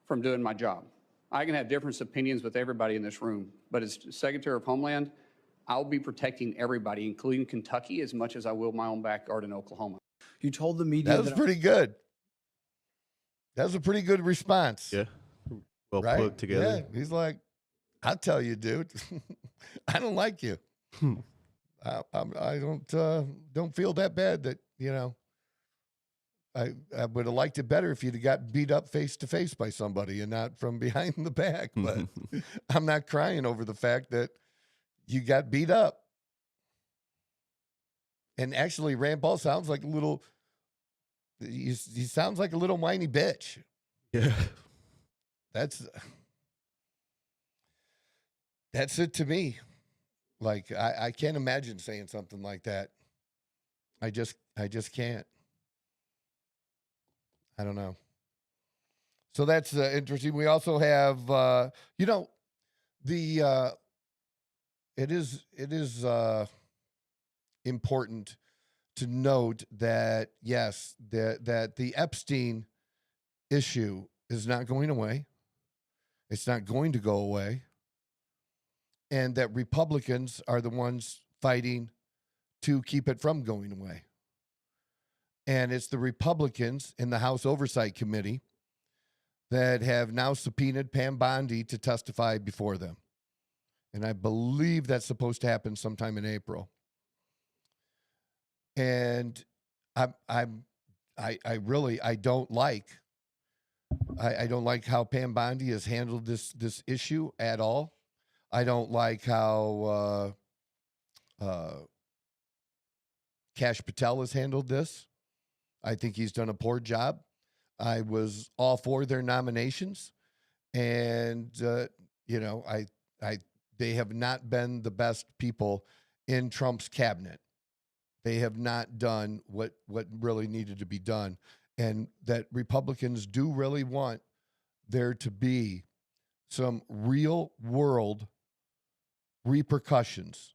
from doing my job. I can have different opinions with everybody in this room, but as Secretary of Homeland, I'll be protecting everybody, including Kentucky, as much as I will my own backyard in Oklahoma. You told the media That was pretty good. That was a pretty good response. Yeah. Well right? put together. Yeah. He's like, I'll tell you, dude, I don't like you. I don't feel that bad that, you know, I would have liked it better if you'd have got beat up face to face by somebody and not from behind the back. But I'm not crying over the fact that you got beat up. And actually, Rand Paul sounds like a little, he sounds like a little whiny bitch. Yeah. That's it to me. Like, I can't imagine saying something like that. I just can't. I don't know. So that's interesting. We also have, you know, it is important to note that, yes, that the Epstein issue is not going away. It's not going to go away. And that Republicans are the ones fighting to keep it from going away. And it's the Republicans in the House Oversight Committee that have now subpoenaed Pam Bondi to testify before them. And I believe that's supposed to happen sometime in April. And I don't like how Pam Bondi has handled this issue at all. I don't like how Kash Patel has handled this. I think he's done a poor job. I was all for their nominations, and you know, they have not been the best people in Trump's cabinet. They have not done what really needed to be done, and that Republicans do really want there to be some real world repercussions,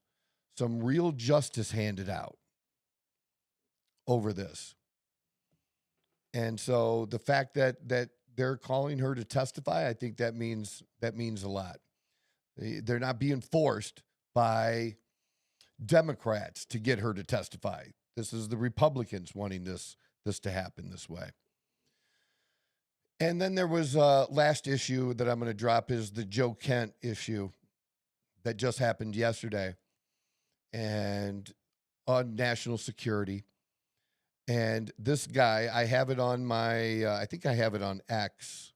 some real justice handed out over this. And so the fact that they're calling her to testify, I think that means a lot. They're not being forced by Democrats to get her to testify. This is the Republicans wanting this to happen this way. And then there was last issue that I'm going to drop is the Joe Kent issue that just happened yesterday, and on national security. And this guy, I have it on my, I think I have it on X,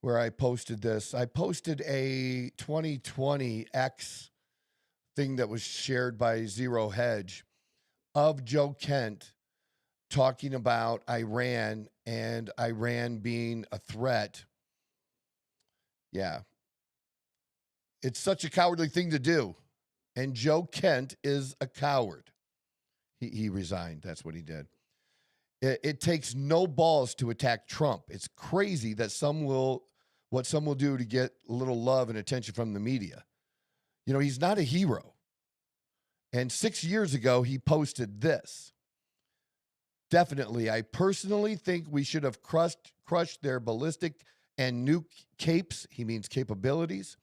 where I posted this. I posted a 2020 X thing that was shared by Zero Hedge of Joe Kent talking about Iran and Iran being a threat. Yeah. It's such a cowardly thing to do. And Joe Kent is a coward. He resigned. That's what he did. It takes no balls to attack Trump. It's crazy that what some will do to get a little love and attention from the media. You know, he's not a hero. And 6 years ago, he posted this. Definitely, I personally think we should have crushed their ballistic and nuke capes. He means capabilities.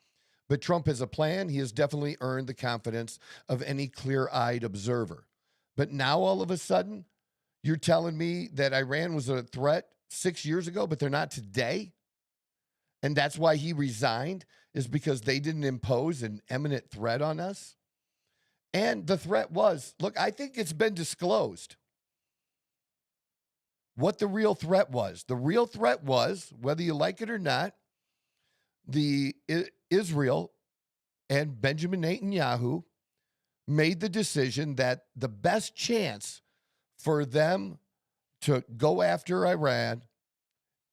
But Trump has a plan. He has definitely earned the confidence of any clear-eyed observer. But now all of a sudden, you're telling me that Iran was a threat 6 years ago, but they're not today? And that's why he resigned, is because they didn't impose an imminent threat on us? And the threat was, look, I think it's been disclosed what the real threat was. The real threat was, whether you like it or not, Israel and Benjamin Netanyahu made the decision that the best chance for them to go after Iran,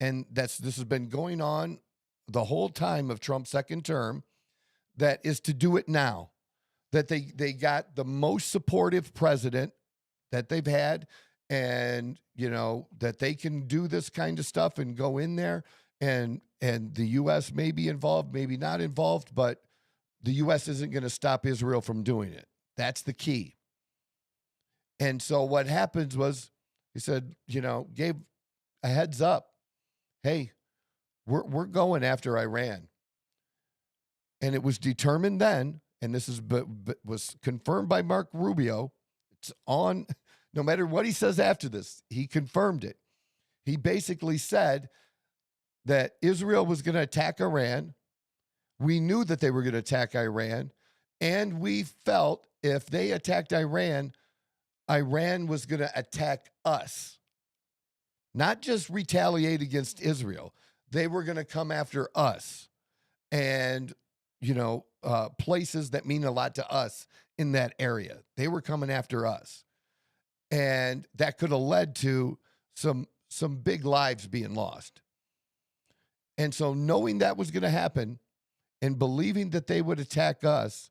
and this has been going on the whole time of Trump's second term, that is to do it now. That they got the most supportive president that they've had, and you know that they can do this kind of stuff and go in there, and the U.S. may be involved, maybe not involved, but the U.S. isn't going to stop Israel from doing it. That's the key. And so what happens was He said, gave a heads up. Hey, we're going after Iran. And it was determined then, and this is was confirmed by Mark Rubio. It's on, no matter what he says after this, he confirmed it. He basically said that Israel was going to attack Iran. We knew that they were going to attack Iran, and we felt if they attacked Iran, Iran was going to attack us. Not just retaliate against Israel. They were going to come after us. And, places that mean a lot to us in that area. They were coming after us. And that could have led to some big lives being lost. And so knowing that was going to happen and believing that they would attack us,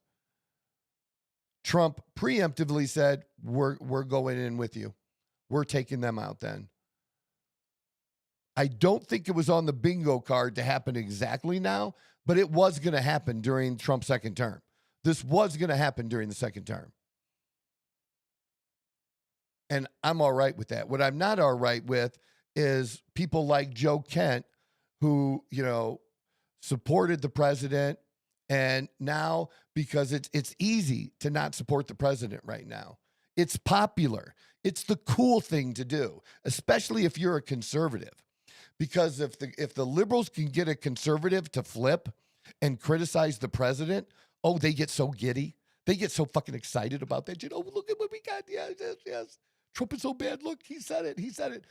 Trump preemptively said, we're going in with you. We're taking them out then. I don't think it was on the bingo card to happen exactly now, but it was going to happen during Trump's second term. This was going to happen during the second term. And I'm all right with that. What I'm not all right with is people like Joe Kent who, supported the president. And now, because it's easy to not support the president right now. It's popular. It's the cool thing to do, especially if you're a conservative. Because if the liberals can get a conservative to flip and criticize the president, they get so giddy. They get so fucking excited about that. Look at what we got. Yes. Trump is so bad. Look, he said it.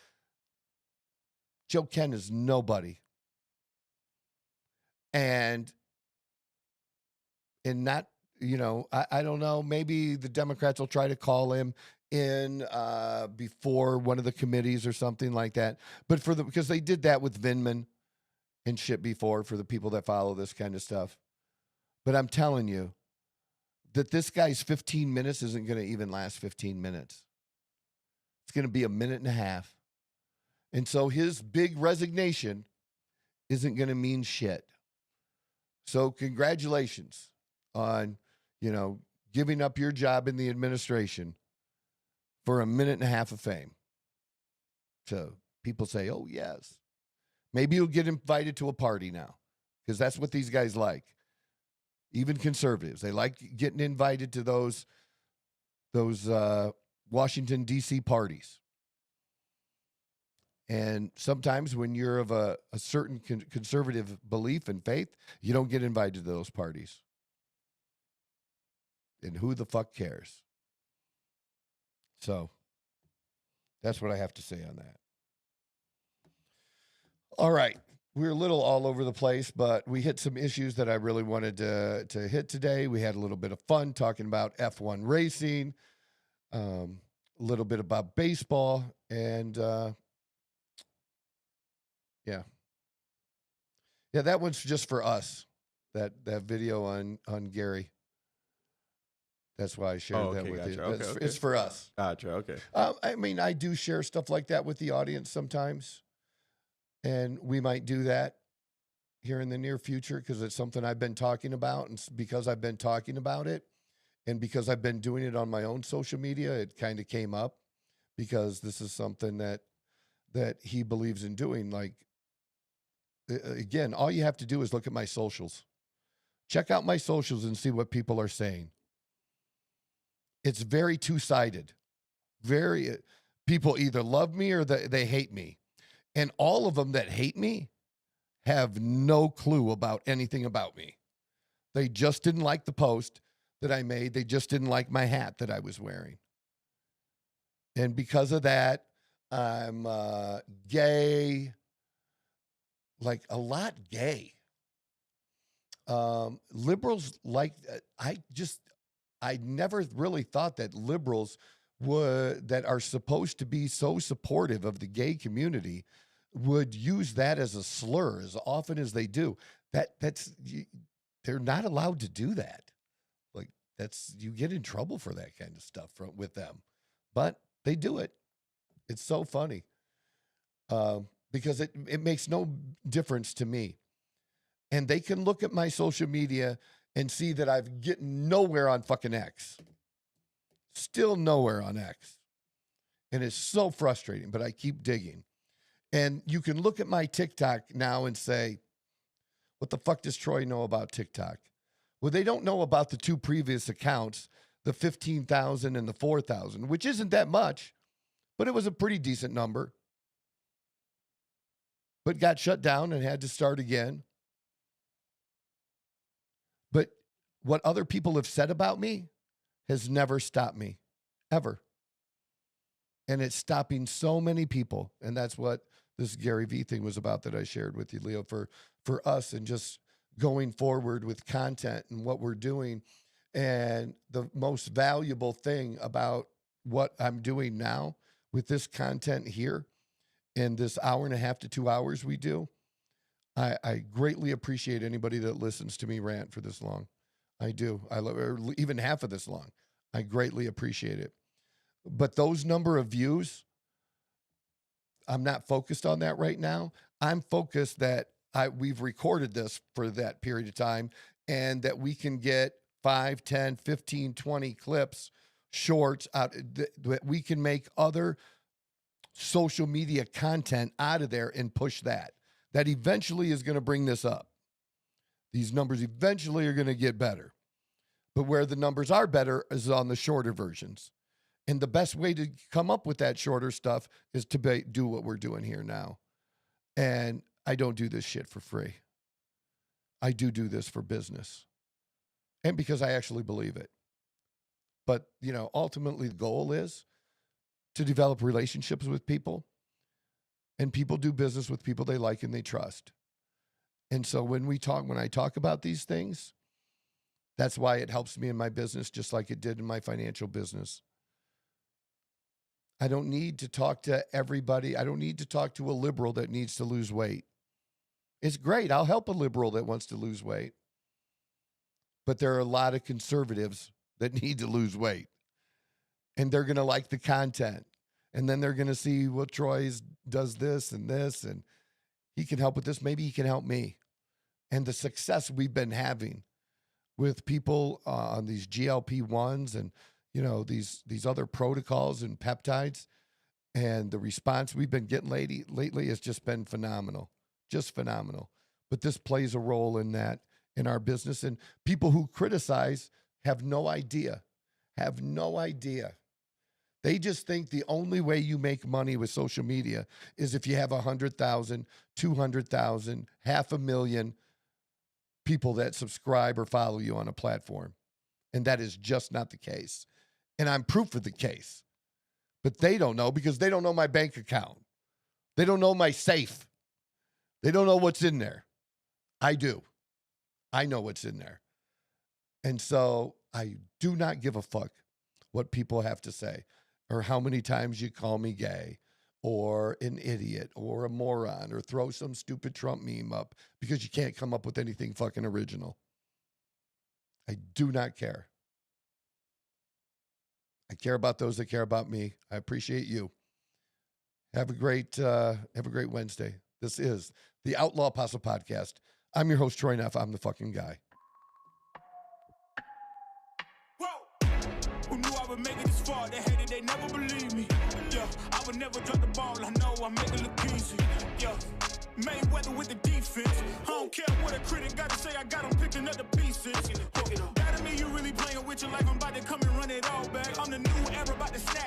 Joe Kent is nobody. And not, I don't know, maybe the Democrats will try to call him in before one of the committees or something like that. But because they did that with Vindman and shit before for the people that follow this kind of stuff. But I'm telling you that this guy's 15 minutes isn't going to even last 15 minutes. It's going to be a minute and a half. And so his big resignation isn't going to mean shit. So congratulations on, giving up your job in the administration for a minute and a half of fame. So people say, oh, yes. Maybe you'll get invited to a party now because that's what these guys like. Even conservatives, they like getting invited to those Washington, D.C. parties. And sometimes when you're of a certain conservative belief and faith, you don't get invited to those parties. And who the fuck cares? So that's what I have to say on that. All right. We're a little all over the place, but we hit some issues that I really wanted to hit today. We had a little bit of fun talking about F1 racing, a little bit about baseball, and yeah, that one's just for us. That video on Gary. That's why I shared that with you. Okay. It's for us. Gotcha. Okay. I do share stuff like that with the audience sometimes, and we might do that here in the near future because it's something I've been talking about, and because I've been talking about it, and because I've been doing it on my own social media, it kind of came up because this is something that he believes in doing. Like, again, all you have to do is look at my socials. Check out my socials and see what people are saying. It's very two-sided. People either love me or they hate me. And all of them that hate me have no clue about anything about me. They just didn't like the post that I made. They just didn't like my hat that I was wearing. And because of that, I'm gay, like a lot gay. Liberals I never really thought that liberals that are supposed to be so supportive of the gay community would use that as a slur as often as they do. They're not allowed to do that. Like you get in trouble for that kind of stuff with them, but they do it. It's so funny because it makes no difference to me. And they can look at my social media and see that I've gotten nowhere on fucking X. Still nowhere on X. And it's so frustrating, but I keep digging. And you can look at my TikTok now and say, what the fuck does Troy know about TikTok? Well, they don't know about the 2 previous accounts, the 15,000 and the 4,000, which isn't that much, but it was a pretty decent number. But got shut down and had to start again. But what other people have said about me has never stopped me, ever. And it's stopping so many people. And that's what this Gary Vee thing was about that I shared with you, Leo, for us and just going forward with content and what we're doing. And the most valuable thing about what I'm doing now with this content here in this 1.5 to 2 hours we do, I greatly appreciate anybody that listens to me rant for this long. I do. I love, or even half of this long. I greatly appreciate it. But those number of views, I'm not focused on that right now. I'm focused that we've recorded this for that period of time and that we can get 5, 10, 15, 20 clips, shorts out, that we can make other social media content out of there and push that. That eventually is going to bring this up. These numbers eventually are going to get better. But where the numbers are better is on the shorter versions. And the best way to come up with that shorter stuff is to do what we're doing here now. And I don't do this shit for free. I do this for business. And because I actually believe it. But, you know, ultimately the goal is to develop relationships with people. And people do business with people they like and they trust. And so when I talk about these things, that's why it helps me in my business just like it did in my financial business. I don't need to talk to everybody. I don't need to talk to a liberal that needs to lose weight. It's great. I'll help a liberal that wants to lose weight. But there are a lot of conservatives that need to lose weight. And they're going to like the content. And then they're going to see, well, Troy does this, and he can help with this. Maybe he can help me. And the success we've been having with people on these GLP-1s and, you know, these other protocols and peptides, and the response we've been getting lately has just been phenomenal, just phenomenal. But this plays a role in that, in our business. And people who criticize have no idea. They just think the only way you make money with social media is if you have 100,000, 200,000, 500,000 people that subscribe or follow you on a platform. And that is just not the case. And I'm proof of the case. But they don't know because they don't know my bank account. They don't know my safe. They don't know what's in there. I do. I know what's in there. And so I do not give a fuck what people have to say or how many times you call me gay or an idiot or a moron or throw some stupid Trump meme up because you can't come up with anything fucking original. I do not care. I care about those that care about me. I appreciate you. Have a great Wednesday. This is the Outlaw Apostle Podcast. I'm your host, Troy Neff. I'm the fucking guy. Whoa! Who knew I would make it this far? They hated, they never believed me. Yeah, I would never drop the ball. I know I make it look easy. Yeah, Mayweather with the defense. I don't care what a critic got to say. I got them picking up the pieces. That to me, you really playing with your life. I'm about to come and run it all back. I'm the new era, about to snap